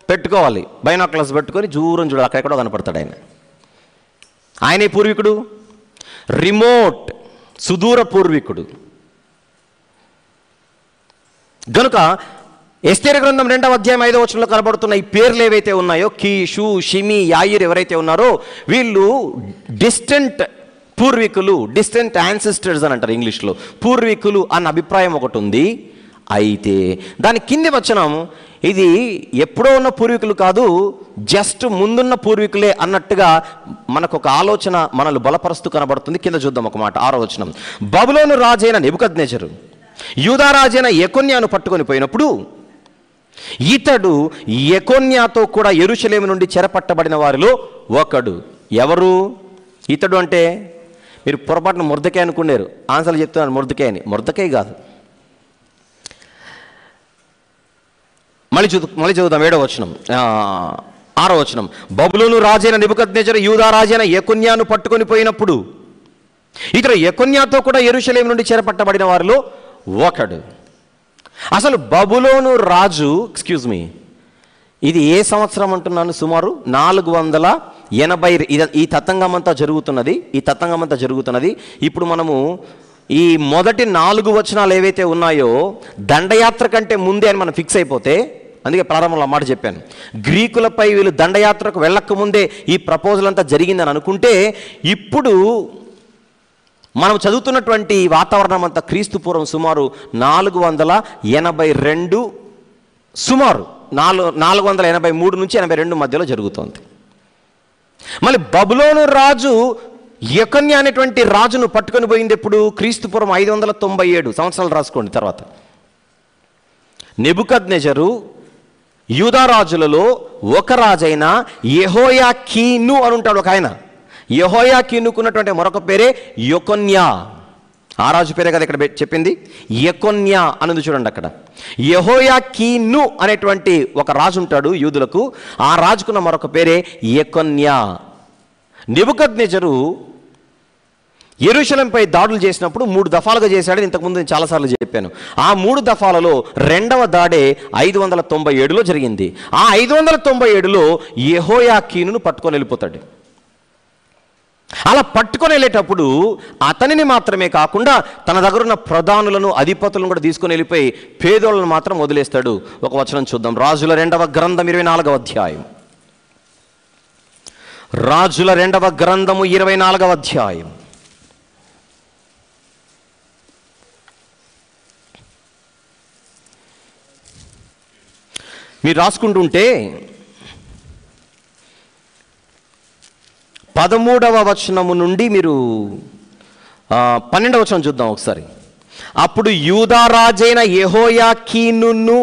పెట్టుకోవాలి, బైనాక్యులర్స్ పెట్టుకొని దూరం చూడాలి, అక్కడెక్కడో కనపడతాడు ఆయన. ఆయనే పూర్వీకుడు, రిమోట్ సుదూర పూర్వీకుడు. గనుక ఎస్తేరు గ్రంథం 2వ అధ్యాయం 5వ వచనంలో కనబడుతున్న ఈ పేర్లు ఏవైతే ఉన్నాయో, కీషు, షిమి, యాయిర్ ఎవరైతే ఉన్నారో వీళ్ళు డిస్టెంట్ పూర్వీకులు, డిస్టెంట్ యాన్సిస్టర్స్ అని అంటారు ఇంగ్లీష్లో. పూర్వీకులు అన్న అభిప్రాయం ఒకటి ఉంది. అయితే దాని కింది వచనం ఇది ఎప్పుడో ఉన్న పూర్వీకులు కాదు, జస్ట్ ముందున్న పూర్వీకులే అన్నట్టుగా మనకు ఒక ఆలోచన మనల్ని బలపరుస్తూ కనబడుతుంది. కింద చూద్దాం ఒక మాట, 6వ వచనం. బబులోను రాజైన నెబుకద్నెజరు యూదా రాజైన యెకొన్యాను పట్టుకొని పోయినప్పుడు ఇతడు యెకొన్యాతో కూడా యెరూషలేము నుండి చెరపట్టబడిన వారిలో ఒకడు. ఎవరు ఇతడు అంటే? మీరు పొరపాటున మొర్దెకాయ్ అనుకున్నారు. ఆన్సర్లు చెప్తున్నాను, మొర్దెకాయ్ అని. మొర్దెకాయ్ కాదు. మళ్ళీ చదువుదాం 7వ వచనం, 6వ వచనం. బబులోను రాజైన నెబుకద్నెజరు యూదా రాజైన యెకొన్యాను పట్టుకొని పోయినప్పుడు ఇతడు యెకొన్యాతో కూడా యెరూషలేము నుండి చెరపట్టబడిన వారిలో ఒకడు. అసలు బబులోను రాజు, ఇది ఏ సంవత్సరం అంటున్నాను? సుమారు 480. ఈ తతంగమంతా జరుగుతున్నది. ఇప్పుడు మనము ఈ మొదటి 4 వచనాలు ఏవైతే ఉన్నాయో దండయాత్ర కంటే ముందే అని మనం ఫిక్స్ అయిపోతే, అందుకే ప్రారంభంలో మాట చెప్పాను, గ్రీకులపై వీళ్ళు దండయాత్రకు వెళ్ళక ముందే ఈ ప్రపోజల్ అంతా జరిగిందని అనుకుంటే, ఇప్పుడు మనం చదువుతున్నటువంటి వాతావరణం అంతా క్రీస్తు పూర్వం సుమారు 482, సుమారు 483 నుంచి 82 మధ్యలో జరుగుతోంది. మళ్ళీ బబులోను రాజు యెకొన్యా అనేటువంటి రాజును పట్టుకొని పోయింది ఎప్పుడు? క్రీస్తు పూర్వం 597 సంవత్సరాలు రాసుకోండి. తర్వాత నెబుకద్నెజరు యూదా రాజులలో ఒక రాజైన యెహోయాకీను అని ఉంటాడు ఒక ఆయన. యెహోయాకీనుకున్నటువంటి మరొక పేరే యెకొన్యా. ఆ రాజు పేరే కదా ఇక్కడ చెప్పింది, యెకొన్యా అనేది చూడండి అక్కడ. యెహోయాకీను అనేటువంటి ఒక రాజు ఉంటాడు యూదులకు. ఆ రాజుకున్న మరొక పేరే యెకొన్యా. నెబుకద్నెజరు యెరూషలేంపై దాడులు చేసినప్పుడు 3 దఫాలుగా చేశాడని ఇంతకుముందు నేను చాలాసార్లు చెప్పాను. ఆ 3 దఫాలలో 2వ దాడే 597లో జరిగింది. ఆ 597లో యెహోయాకీనును పట్టుకొని వెళ్ళిపోతాడు. అలా పట్టుకొని వెళ్ళేటప్పుడు అతనిని మాత్రమే కాకుండా తన దగ్గర ఉన్న ప్రధానులను, అధిపతులను కూడా తీసుకొని వెళ్ళిపోయి పేదోళ్ళను మాత్రం వదిలేస్తాడు. ఒక వచనం చూద్దాం. రాజుల 2వ గ్రంథం 24వ అధ్యాయం. రాజుల 2వ గ్రంథము 24వ అధ్యాయం. మీరు రాసుకుంటుంటే 13వ వచనము నుండి మీరు 12వ వచనం చూద్దాం ఒకసారి. అప్పుడు యూదా రాజైన యెహోయాకీనును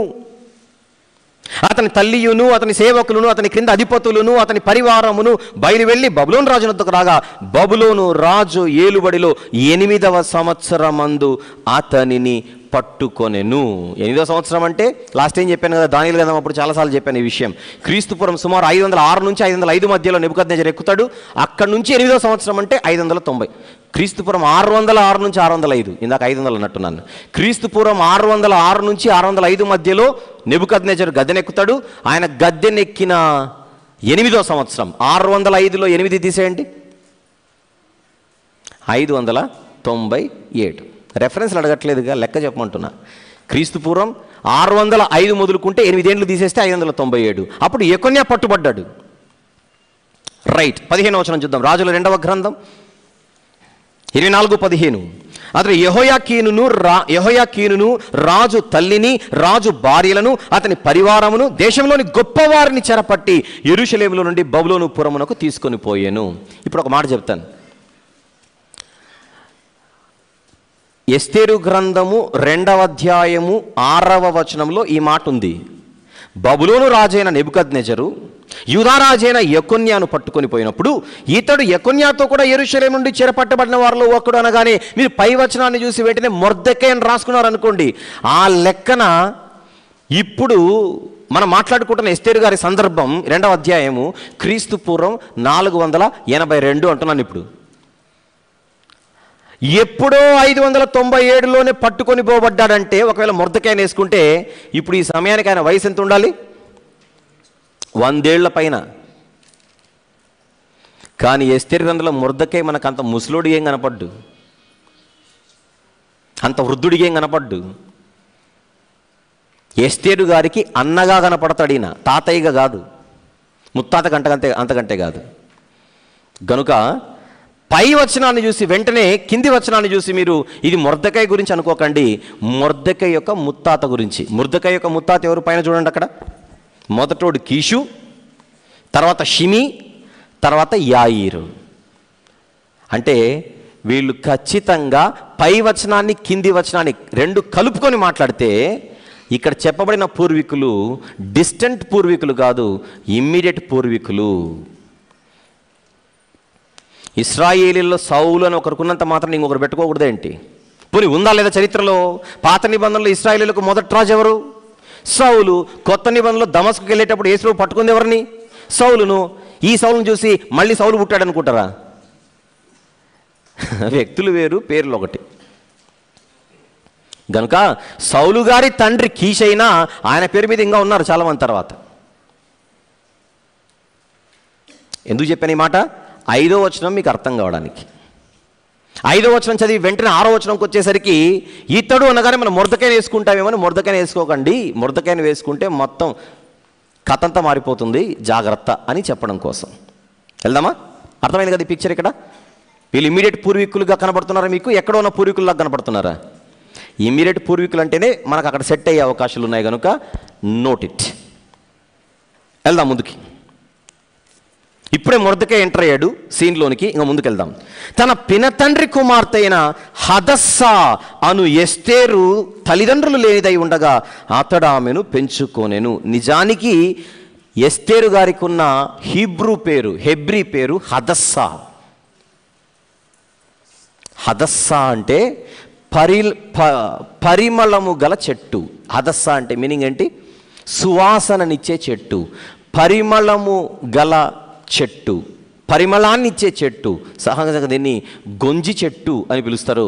అతని తల్లియును అతని సేవకులను అతని క్రింద అధిపతులను అతని పరివారమును బయలు వెళ్ళి బబులోను రాజు వద్దకు రాగా, బబులోను రాజు ఏలుబడిలో 8వ సంవత్సరమందు అతనిని పట్టుకొనెను. 8వ సంవత్సరం అంటే లాస్ట్ ఏం చెప్పాను కదా, దానియేలు గ్రంథం అప్పుడు చాలాసార్లు చెప్పాను ఈ విషయం. క్రీస్తుపురం సుమారు 506 నుంచి 505 మధ్యలో నెబుకద్నెజరు ఎక్కుతాడు. అక్కడి నుంచి 8వ సంవత్సరం అంటే 590. క్రీస్తుపురం 606 నుంచి 605, ఇందాక 500 అన్నట్టున్నాను. క్రీస్తుపురం 606 నుంచి 605 మధ్యలో నెబుకద్నెజరు గద్దెనెక్కుతాడు. ఆయన గద్దెనెక్కిన 8వ సంవత్సరం, 605లో 8 తీసేయండి, 597. రెఫరెన్స్లు అడగట్లేదుగా, లెక్క చెప్పమంటున్నా. క్రీస్తుపూర్వం 605 మొదలుకుంటే 8 ఏళ్ళు తీసేస్తే 597. అప్పుడు యెకొన్యా పట్టుబడ్డాడు. రైట్. 15వ వచనం చూద్దాం. రాజుల 2వ గ్రంథం 24:15. అతడు యెహోయాకీనును రాజు తల్లిని రాజు భార్యలను అతని పరివారమును దేశంలోని గొప్పవారిని చెరపట్టి యెరూషలేములో నుండి బబులోను పురమునకు తీసుకొని పోయాను. ఇప్పుడు ఒక మాట చెప్తాను. ఎస్తేరు గ్రంథము 2వ అధ్యాయము 6వ వచనంలో ఈ మాట ఉంది. బబులోను రాజైన నెబుకద్నెజరు యూదా రాజైన యెకొన్యాను పట్టుకొని పోయినప్పుడు ఇతడు యెకొన్యాతో కూడా యెరూషలేము నుండి చెరపట్టబడిన వారిలో ఒకడు అనగానే మీరు పై వచనాన్ని చూసి వెంటనే మొర్దెకాయ్ అని రాసుకున్నారు అనుకోండి. ఆ లెక్కన ఇప్పుడు మనం మాట్లాడుకుంటున్న ఎస్తేరు గారి సందర్భం 2వ అధ్యాయము క్రీస్తు పూర్వం 482 అంటున్నాను. ఇప్పుడు ఎప్పుడో 597లోనే పట్టుకొని పోబడ్డాడంటే, ఒకవేళ మొర్దెకాయని వేసుకుంటే ఇప్పుడు ఈ సమయానికి ఆయన వయసు ఎంత ఉండాలి? 100 ఏళ్ల పైన. కానీ ఎస్తేరు గ్రంథంలో మొర్దెకై మనకు అంత ముసలోడి ఏం కనపడ్డు, అంత వృద్ధుడికి ఏం కనపడ్డు. ఎస్తేరు గారికి అన్నగా కనపడతాడు ఈయన, తాతయ్యగా కాదు, ముత్తాత అంతకంటే కాదు. గనుక పై వచనాన్ని చూసి వెంటనే కింది వచనాన్ని చూసి మీరు ఇది మొర్దెకై గురించి అనుకోకండి, మొర్దెకై యొక్క ముత్తాత గురించి. మొర్దెకై యొక్క ముత్తాత ఎవరు? పైన చూడండి అక్కడ. మొదటోడు కీషు, తర్వాత షిమి, తర్వాత యాయీరు. అంటే వీళ్ళు ఖచ్చితంగా పై వచనాన్ని కింది వచనాన్ని రెండు కలుపుకొని మాట్లాడితే ఇక్కడ చెప్పబడిన పూర్వీకులు డిస్టెంట్ పూర్వీకులు కాదు, ఇమ్మీడియట్ పూర్వీకులు. ఇశ్రాయేలీల్లో సౌలు అని ఒకరుకున్నంత మాత్రం ఇంకొకరు పెట్టుకోకూడదేంటి? పోనీ ఉందా లేదా చరిత్రలో? పాత నిబంధనలో ఇశ్రాయేలీలకు మొదటి రాజు ఎవరు? సౌలు. కొత్త నిబంధనలో దమస్కుకి వెళ్ళేటప్పుడు యేసు పట్టుకుంది ఎవరిని? సౌలును. ఈ సౌలును చూసి మళ్ళీ సౌలు పుట్టాడు అనుకుంటారా? వ్యక్తులు వేరు, పేర్లు ఒకటి. గనుక సౌలు గారి తండ్రి కీష్ అయినా ఆయన పేరు మీద ఇంకా ఉన్నారు చాలామంది తర్వాత. ఎందుకు చెప్పాను ఈ మాట? 5వ వచనం మీకు అర్థం కావడానికి. 5వ వచనం చదివి వెంటనే 6వ వచనంకి వచ్చేసరికి ఇతడు అనగానే మనం మొర్దెకైని వేసుకుంటామేమని మొర్దెకైని వేసుకోకండి, మొర్దెకైని వేసుకుంటే మొత్తం కథంతా మారిపోతుంది, జాగ్రత్త అని చెప్పడం కోసం. వెళ్దామా? అర్థమైంది కదా ఈ పిక్చర్? ఇక్కడ వీళ్ళు ఇమ్మీడియట్ పూర్వీకులుగా కనబడుతున్నారా మీకు? ఎక్కడో ఉన్న పూర్వీకులుగా కనబడుతున్నారా? ఇమ్మీడియట్ పూర్వీకులు అంటేనే మనకు అక్కడ సెట్ అయ్యే అవకాశాలు ఉన్నాయి కనుక నోట్ ఇట్. వెళ్దాం ముందుకి. ఇప్పుడే మొర్దెకై ఎంటర్ అయ్యాడు సీన్లోనికి, ఇంకా ముందుకు వెళ్దాం. తన పినతండ్రి కుమార్తె అయిన హదస్సా అను ఎస్తేరు తల్లిదండ్రులు లేనిదై ఉండగా అతడు ఆమెను పెంచుకొనెను. నిజానికి ఎస్తేరు గారికి ఉన్న హెబ్రీ పేరు హదస్సా. హదస్సా అంటే పరిమళము గల చెట్టు. హదస్సా అంటే మీనింగ్ ఏంటి? సువాసననిచ్చే చెట్టు, పరిమళము గల చెట్టు, పరిమళాన్ని ఇచ్చే చెట్టు. సహజంగా దీన్ని గొంజి చెట్టు అని పిలుస్తారు,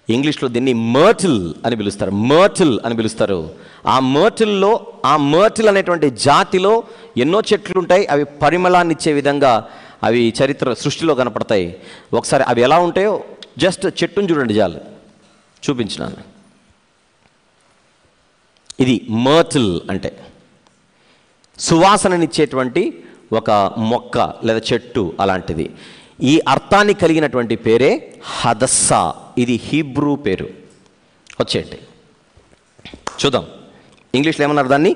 ఇంగ్లీష్లో దీన్ని మర్టిల్ అని పిలుస్తారు. ఆ మర్టిల్ అనేటువంటి జాతిలో ఎన్నో చెట్లు ఉంటాయి. అవి పరిమళాన్ని ఇచ్చే విధంగా అవి సృష్టిలో కనపడతాయి. ఒకసారి అవి ఎలా ఉంటాయో జస్ట్ చెట్టును చూడండి చాలు, చూపించినాను. ఇది మర్టిల్ అంటే సువాసననిచ్చేటువంటి ఒక మొక్క లేదా చెట్టు అలాంటిది. ఈ అర్థాన్ని కలిగినటువంటి పేరే హదస్సా. ఇది హీబ్రూ పేరు. వచ్చేయండి చూద్దాం. ఇంగ్లీష్లో ఏమన్నారు? దాన్ని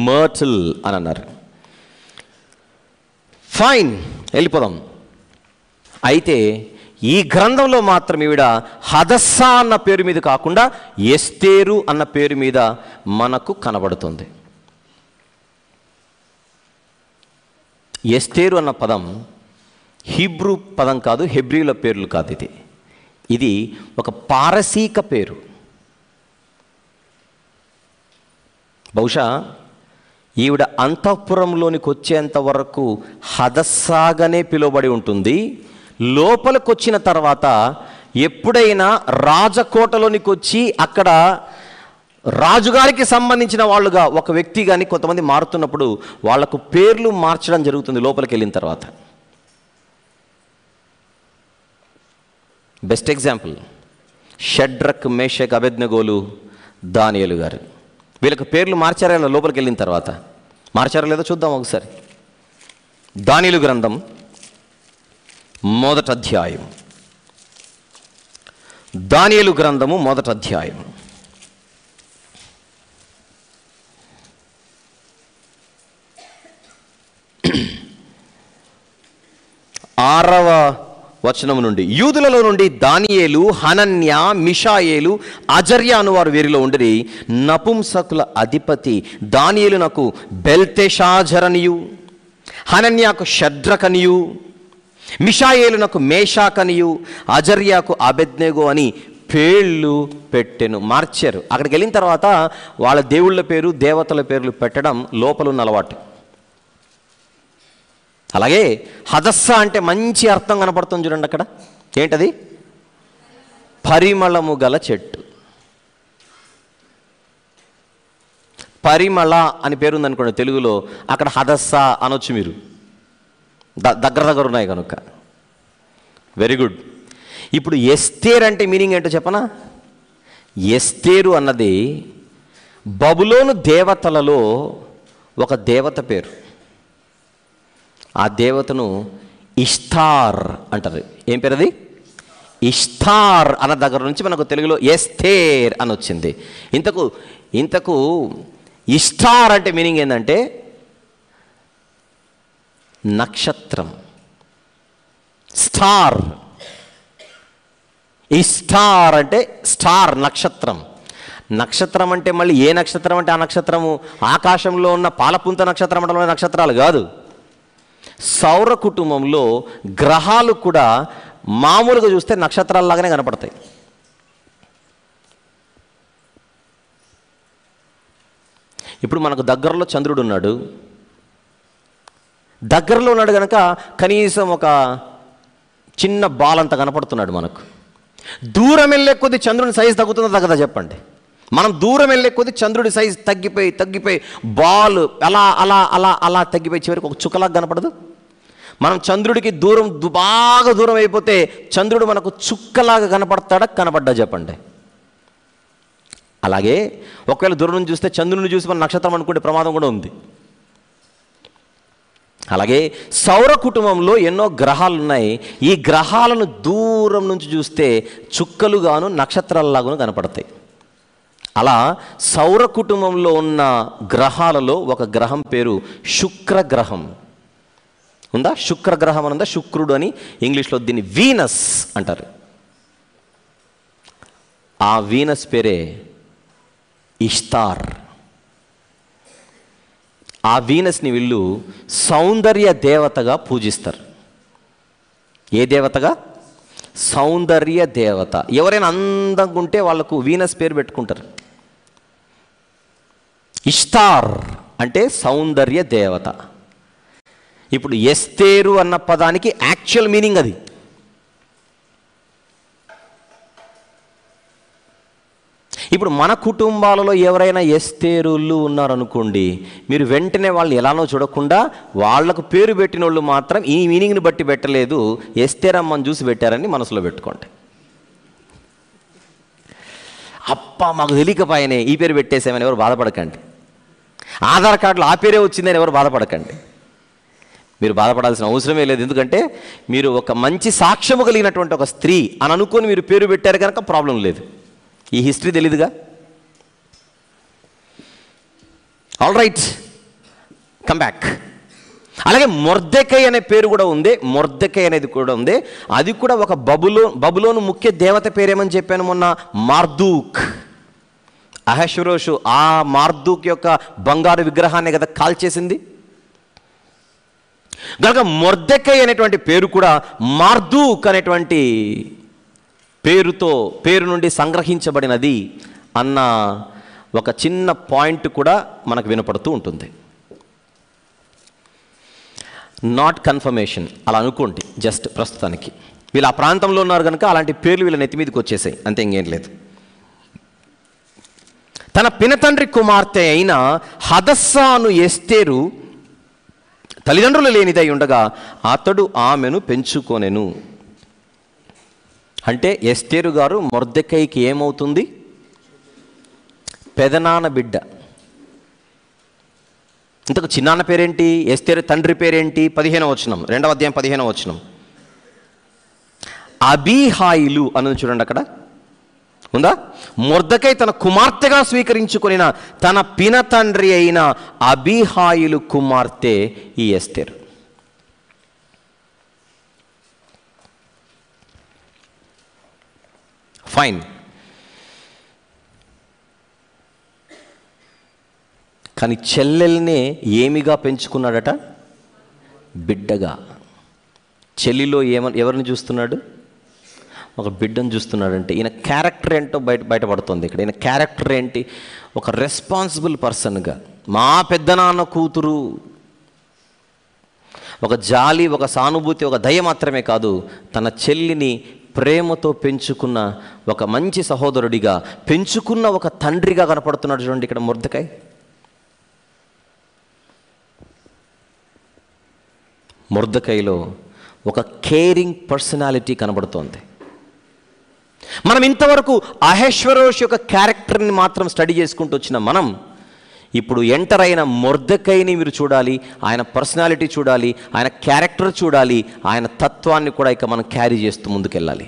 మర్టిల్ అని అన్నారు. ఫైన్, వెళ్ళిపోదాం. అయితే ఈ గ్రంథంలో మాత్రం ఈవిడ హదస్సా అన్న పేరు మీద కాకుండా ఎస్తేరు అన్న పేరు మీద మనకు కనబడుతుంది. ఎస్తేరు అన్న పదం హీబ్రూ పదం కాదు, హెబ్రీల పేర్లు కాదు. ఇది ఒక పారసీక పేరు. బహుశా ఈవిడ అంతఃపురంలోనికి వచ్చేంత వరకు హదస్సాగానే పిలువబడి ఉంటుంది. లోపలికి వచ్చిన తర్వాత ఎప్పుడైనా రాజకోటలోనికి వచ్చి అక్కడ రాజుగారికి సంబంధించిన వాళ్ళుగా ఒక వ్యక్తి కానీ కొంతమంది మారుతున్నప్పుడు వాళ్లకు పేర్లు మార్చడం జరుగుతుంది లోపలికి వెళ్ళిన తర్వాత. బెస్ట్ ఎగ్జాంపుల్ షడ్రక్, మేషక్, అబేద్నెగోలు, దానియేలు గారు. వీళ్ళకి పేర్లు మార్చారా లోపలికి వెళ్ళిన తర్వాత? మార్చారా లేదో చూద్దాం ఒకసారి. దానియేలు గ్రంథం 1వ అధ్యాయం. దానియేలు గ్రంథము 1వ అధ్యాయం. 6వ వచనం నుండి, యూదులలో నుండి దానియేలు, హనన్య, మిషాయేలు, అజర్యా అనువారు వీరిలో ఉండి నపుంసకుల అధిపతి దానియేలునకు బెల్తెషాజరనియు, హనన్యాకు షడ్రకనియు, మిషాయేలునకు మేషాకనియు, అజర్యాకు అబేద్నెగో అని పేర్లు పెట్టెను. మార్చారు. అక్కడికి వెళ్ళిన తర్వాత వాళ్ళ దేవుళ్ళ పేరు, దేవతల పేర్లు పెట్టడం లోపలున్న అలవాటు. అలాగే హదస్సా అంటే మంచి అర్థం కనపడుతుంది చూడండి అక్కడ. ఏంటది? పరిమళము గల చెట్టు. పరిమళ అని పేరుంది అనుకోండి తెలుగులో, అక్కడ హదస్స అనొచ్చు మీరు, దగ్గర ఉన్నాయి కనుక. Very good. ఇప్పుడు ఎస్తేర్ అంటే మీనింగ్ ఏంటో చెప్పనా? ఎస్తేరు అన్నది బబులోను దేవతలలో ఒక దేవత పేరు. ఆ దేవతను ఇష్తార్ అంటారు. ఏం పేరు అది? ఇష్తార్ అన్న దగ్గర నుంచి మనకు తెలుగులో ఎస్తేర్ అని వచ్చింది. ఇంతకు ఇష్టార్ అంటే మీనింగ్ ఏంటంటే నక్షత్రం, స్టార్. ఇష్టార్ అంటే స్టార్, నక్షత్రం. నక్షత్రం అంటే మళ్ళీ ఏ నక్షత్రం అంటే ఆ నక్షత్రము ఆకాశంలో ఉన్న పాలపుంత నక్షత్రం అంటే నక్షత్రాలు కాదు. సౌర కుటుంబంలో గ్రహాలు కూడా మామూలుగా చూస్తే నక్షత్రాలలాగానే కనపడతాయి. ఇప్పుడు మనకు దగ్గరలో చంద్రుడు ఉన్నాడు. దగ్గరలో ఉన్నాడు కనుక కనీసం ఒక చిన్న బాల్ అంత కనపడుతున్నాడు మనకు. దూరం వెళ్ళే కొద్ది చంద్రుని సైజు తగ్గుతుందో తగ్గదా చెప్పండి? మనం దూరం వెళ్ళే కొద్ది చంద్రుడి సైజు తగ్గిపోయి బాల్ అలా అలా అలా అలా తగ్గిపోయి చివరికి ఒక చుక్కలాగా కనపడదు. మనం చంద్రుడికి బాగా దూరం అయిపోతే చంద్రుడు మనకు చుక్కలాగా కనపడ్డా చెప్పండి? అలాగే ఒకవేళ దూరం నుంచి చూస్తే చంద్రుడిని చూసి మన నక్షత్రం అనుకునే ప్రమాదం కూడా ఉంది. అలాగే సౌర కుటుంబంలో ఎన్నో గ్రహాలు ఉన్నాయి. ఈ గ్రహాలను దూరం నుంచి చూస్తే చుక్కలుగాను నక్షత్రాలలాగాను కనపడతాయి. అలా సౌర కుటుంబంలో ఉన్న గ్రహాలలో ఒక గ్రహం పేరు శుక్రగ్రహం. ఉందా? శుక్రగ్రహం అని ఉందా? శుక్రుడు అని ఇంగ్లీష్లో దీన్ని వీనస్ అంటారు. ఆ వీనస్ పేరే ఇష్తార్. ఆ వీనస్ని వీళ్ళు సౌందర్య దేవతగా పూజిస్తారు. ఏ దేవతగా? సౌందర్య దేవత. ఎవరైనా అందంగా ఉంటే వాళ్ళకు వీనస్ పేరు పెట్టుకుంటారు. ఇష్తార్ అంటే సౌందర్య దేవత. ఇప్పుడు ఎస్తేరు అన్న పదానికి యాక్చువల్ మీనింగ్ అది. ఇప్పుడు మన కుటుంబాలలో ఎవరైనా ఎస్తేరులు ఉన్నారనుకోండి, మీరు వెంటనే వాళ్ళని ఎలానో చూడకుండా వాళ్లకు పేరు పెట్టిన వాళ్ళు మాత్రం ఈ మీనింగ్ని బట్టి పెట్టలేదు, ఎస్తేరమ్మని చూసి పెట్టారని మనసులో పెట్టుకోండి. అప్ప మాకు తెలియకపోయానే ఈ పేరు పెట్టేసామని ఎవరు బాధపడకండి. ఆధార్ కార్డులో ఆ పేరే వచ్చిందని ఎవరు బాధపడకండి. మీరు బాధపడాల్సిన అవసరమే లేదు. ఎందుకంటే మీరు ఒక మంచి సాక్ష్యము కలిగినటువంటి ఒక స్త్రీ అని అనుకొని మీరు పేరు పెట్టారు కనుక ప్రాబ్లం లేదు. ఈ హిస్టరీ తెలీదుగా. All right, come back. అలాగే మొర్దెకై అనే పేరు కూడా ఉంది. మొర్దెకై అనేది కూడా ఉంది. అది కూడా ఒక బబులోను ముఖ్య దేవత పేరేమని చెప్పాను మొన్న, మార్దూక్. అహష్వేరోషు ఆ మార్దూక్ యొక్క బంగారు విగ్రహాన్ని కదా కాల్చేసింది. కనుక మొర్దెకై అనేటువంటి పేరు కూడా మార్దూక్ అనేటువంటి పేరు నుండి సంగ్రహించబడినది అన్న ఒక చిన్న పాయింట్ కూడా మనకు వినపడుతూ ఉంటుంది. నాట్ కన్ఫర్మేషన్, అలా అనుకోండి జస్ట్ ప్రస్తుతానికి. వీళ్ళు ఆ ప్రాంతంలో ఉన్నారు కనుక అలాంటి పేర్లు వీళ్ళ నెత్తి మీదకి వచ్చేసాయి, అంతే, ఇంకేం లేదు. తన పినతండ్రి కుమార్తె అయిన హదస్సాను ఎస్తేరు తల్లిదండ్రులు లేనిదై ఉండగా అతడు ఆమెను పెంచుకొనెను. అంటే ఎస్తేరు గారు మొర్దెకైకి ఏమవుతుంది? పెదనాన్న బిడ్డ. ఇంతకు చిన్నాన్న పేరేంటి? ఎస్తేరు తండ్రి పేరేంటి? 15వ వచనం, 2వ అధ్యాయం 15వ వచనం. అబీహాయిలు అని చూడండి, అక్కడ ఉందా? మొర్దెకై తన కుమార్తెగా స్వీకరించుకొనిన తన పిన తండ్రి అయిన అబీహాయిలు కుమార్తె ఈ ఎస్తేరు. ఫైన్. కానీ చెల్లెల్నే ఏమిగా పెంచుకున్నాడట? బిడ్డగా. చెల్లిలో ఎవరిని చూస్తున్నాడు? ఒక బిడ్డను చూస్తున్నాడంటే ఈయన క్యారెక్టర్ ఏంటో బయటపడుతుంది ఇక్కడ. ఈయన క్యారెక్టర్ ఏంటి? ఒక రెస్పాన్సిబుల్ పర్సన్గా, మా పెద్దనాన్న కూతురు, ఒక జాలి, ఒక సానుభూతి, ఒక దయ మాత్రమే కాదు, తన చెల్లిని ప్రేమతో పెంచుకున్న ఒక మంచి సహోదరుడిగా, పెంచుకున్న ఒక తండ్రిగా కనపడుతున్నాడు. చూడండి ఇక్కడ మొర్దెకై. మొర్దెకైలో ఒక కేరింగ్ పర్సనాలిటీ కనబడుతోంది. మనం ఇంతవరకు అహష్వేరోషు యొక్క క్యారెక్టర్ని మాత్రం స్టడీ చేసుకుంటూ వచ్చిన మనం ఇప్పుడు ఎంటర్ అయిన మొర్దెకైని మీరు చూడాలి, ఆయన పర్సనాలిటీ చూడాలి, ఆయన క్యారెక్టర్ చూడాలి, ఆయన తత్వాన్ని కూడా ఇక మనం క్యారీ చేస్తూ ముందుకెళ్ళాలి.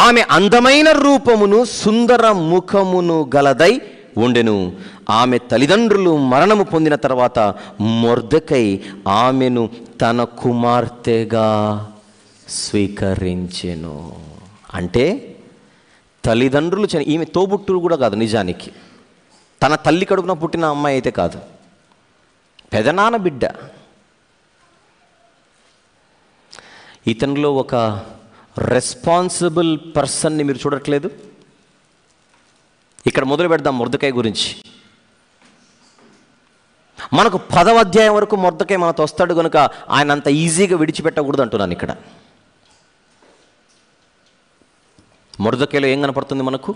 ఆమె అందమైన రూపమును సుందర ముఖమును గలదై ఉండెను. ఆమె తల్లిదండ్రులు మరణము పొందిన తర్వాత మొర్దెకై ఆమెను తన కుమార్తెగా స్వీకరించెను. అంటే తల్లిదండ్రులు ఈమె తోబుట్టులు కూడా కాదు, నిజానికి తన తల్లి కడుపున పుట్టిన అమ్మాయి అయితే కాదు, పెదనాన్న బిడ్డ. ఇతనిలో ఒక రెస్పాన్సిబుల్ పర్సన్ని మీరు చూడట్లేదు. ఇక్కడ మొదలు పెడదాం మొర్దెకై గురించి. మనకు 10వ అధ్యాయం వరకు మొర్దెకై మనతో వస్తాడు కనుక ఆయన అంత ఈజీగా విడిచిపెట్టకూడదు అంటున్నాను. ఇక్కడ మొర్దెకైలో ఏం కనపడుతుంది మనకు?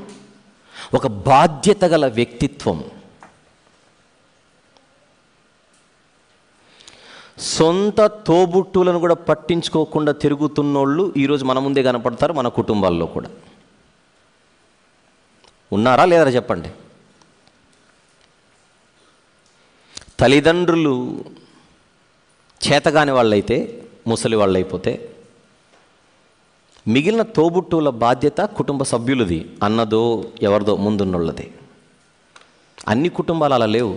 ఒక బాధ్యత గల వ్యక్తిత్వం. సొంత తోబుట్టులను కూడా పట్టించుకోకుండా తిరుగుతున్నోళ్ళు ఈరోజు మన ముందే కనపడతారు, మన కుటుంబాల్లో కూడా. ఉన్నారా లేదా చెప్పండి? తల్లిదండ్రులు చేతగాని వాళ్ళైతే, ముసలి వాళ్ళు అయిపోతే, మిగిలిన తోబుట్టువుల బాధ్యత కుటుంబ సభ్యులది, అన్నదో ఎవరిదో ముందున్నోళ్ళది. అన్ని కుటుంబాలు అలా లేవు.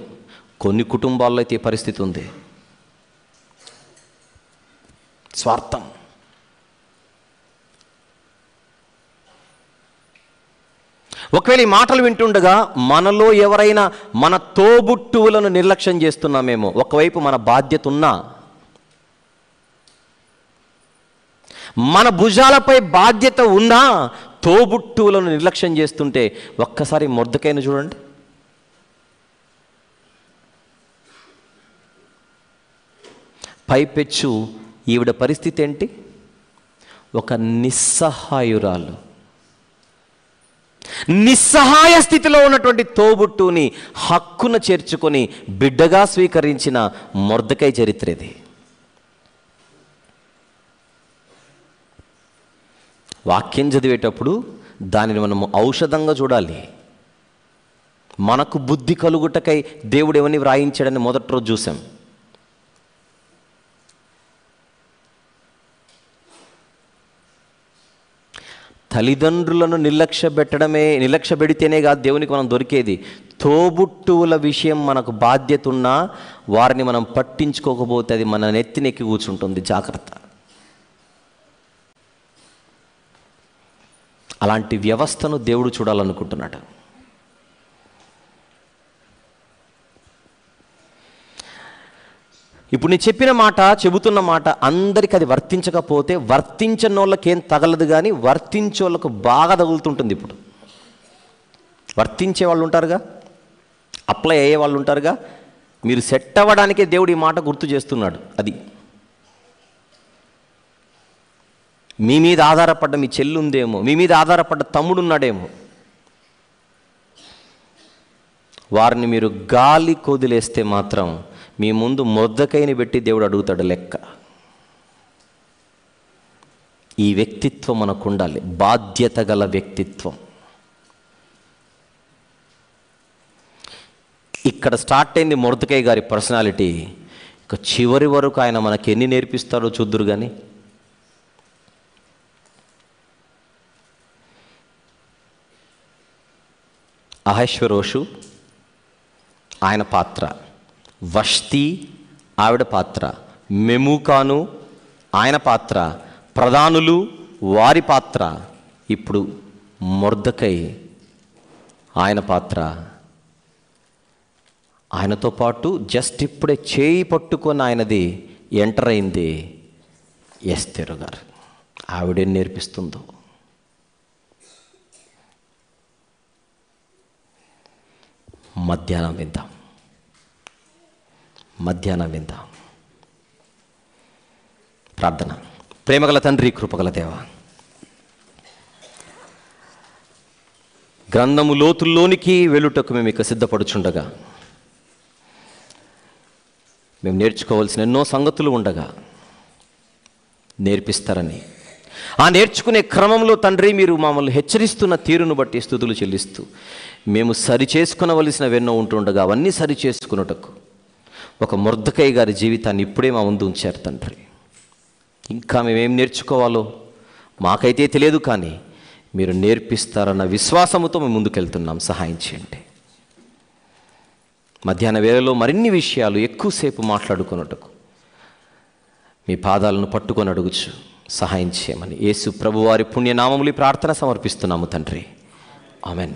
కొన్ని కుటుంబాల్లో అయితే ఈ పరిస్థితి ఉంది. స్వార్థం. ఒకవేళ ఈ మాటలు వింటుండగా మనలో ఎవరైనా మన తోబుట్టువులను నిర్లక్ష్యం చేస్తున్నామేమో. ఒకవైపు మన బాధ్యత ఉన్నా, మన భుజాలపై బాధ్యత ఉన్నా తోబుట్టువులను నిర్లక్ష్యం చేస్తుంటే ఒక్కసారి మొర్దెకైను చూడండి. పైపెచ్చు ఈవిడ పరిస్థితి ఏంటి? ఒక నిస్సహాయురాలు. నిస్సహాయ స్థితిలో ఉన్నటువంటి తోబుట్టుని హక్కున చేర్చుకొని బిడ్డగా స్వీకరించిన మొర్దెకై చరిత్ర ఇది. వాక్యం చదివేటప్పుడు దానిని మనము ఔషధంగా చూడాలి. మనకు బుద్ధి కలుగుటకై దేవుడు ఏమని వ్రాయించాడని మొదటి రోజు చూసాం. తల్లిదండ్రులను నిర్లక్ష్య పెడితేనే కాదు దేవునికి మనం దొరికేది. తోబుట్టువుల విషయం మనకు బాధ్యత ఉన్నా వారిని మనం పట్టించుకోకపోతే అది మన నెత్తినెక్కి కూర్చుంటుంది. జాగ్రత్త. అలాంటి వ్యవస్థను దేవుడు చూడాలనుకుంటున్నాడు. ఇప్పుడు నేను చెప్పిన మాట, చెబుతున్న మాట అందరికీ అది వర్తించకపోతే వర్తించని వాళ్ళకి ఏం తగలదు, కానీ వర్తించే బాగా తగులుతుంటుంది. ఇప్పుడు వర్తించే వాళ్ళు ఉంటారుగా, అప్లై అయ్యే వాళ్ళు ఉంటారుగా. మీరు సెట్ అవ్వడానికే దేవుడు ఈ మాట గుర్తు చేస్తున్నాడు. అది మీ మీద ఆధారపడ్డ మీ చెల్లి ఉందేమో, మీ మీద ఆధారపడ్డ తమ్ముడు ఉన్నాడేమో, వారిని మీరు గాలి కొదిలేస్తే మాత్రం మీ ముందు మొర్దెకైని పెట్టి దేవుడు అడుగుతాడు లెక్క. ఈ వ్యక్తిత్వం మనకు ఉండాలి, బాధ్యత గల వ్యక్తిత్వం. ఇక్కడ స్టార్ట్ అయింది మొర్దెకై గారి పర్సనాలిటీ. ఇక చివరి వరకు ఆయన మనకి ఎన్ని నేర్పిస్తాడో చూద్దురు. కానీ అహష్వేరోషు ఆయన పాత్ర, వష్తి ఆవిడ పాత్ర, మెమూకాను ఆయన పాత్ర, ప్రధానులు వారి పాత్ర, ఇప్పుడు మొర్దెకై ఆయన పాత్ర. ఆయనతో పాటు జస్ట్ ఇప్పుడే చేయి పట్టుకొని ఆయనది ఎంటర్ అయింది ఎస్తేరు గారు. ఆవిడేం నేర్పిస్తుందో. మధ్యాహ్నం విందాం. ప్రార్థన. ప్రేమగల తండ్రి, కృపగల దేవ, గ్రంథము లోతుల్లోనికి వెలుటకు మేము ఇక సిద్ధపడుచుండగా మేము నేర్చుకోవాల్సిన ఎన్నో సంగతులు ఉండగా నేర్పిస్తారని, ఆ నేర్చుకునే క్రమంలో తండ్రి మీరు మమ్మల్ని హెచ్చరిస్తున్న తీరును బట్టి స్తుతులు చెల్లిస్తూ, మేము సరి చేసుకునవలసినవెన్నో ఉంటుండగా అవన్నీ సరి చేసుకున్నటకు ఒక మొర్దెకై గారి జీవితాన్ని ఇప్పుడే మా ముందు ఉంచారు తండ్రి. ఇంకా మేమేం నేర్చుకోవాలో మాకైతే తెలియదు, కానీ మీరు నేర్పిస్తారన్న విశ్వాసముతో మేము ముందుకెళ్తున్నాం. సహాయం చేయండి. మధ్యాహ్న వేళలో మరిన్ని విషయాలు ఎక్కువసేపు మాట్లాడుకున్నట్టుకు మీ పాదాలను పట్టుకొని అడుగుచు సహాయం చేయమని యేసు ప్రభువారి పుణ్యనామములు ప్రార్థన సమర్పిస్తున్నాము తండ్రి. ఆమెన్.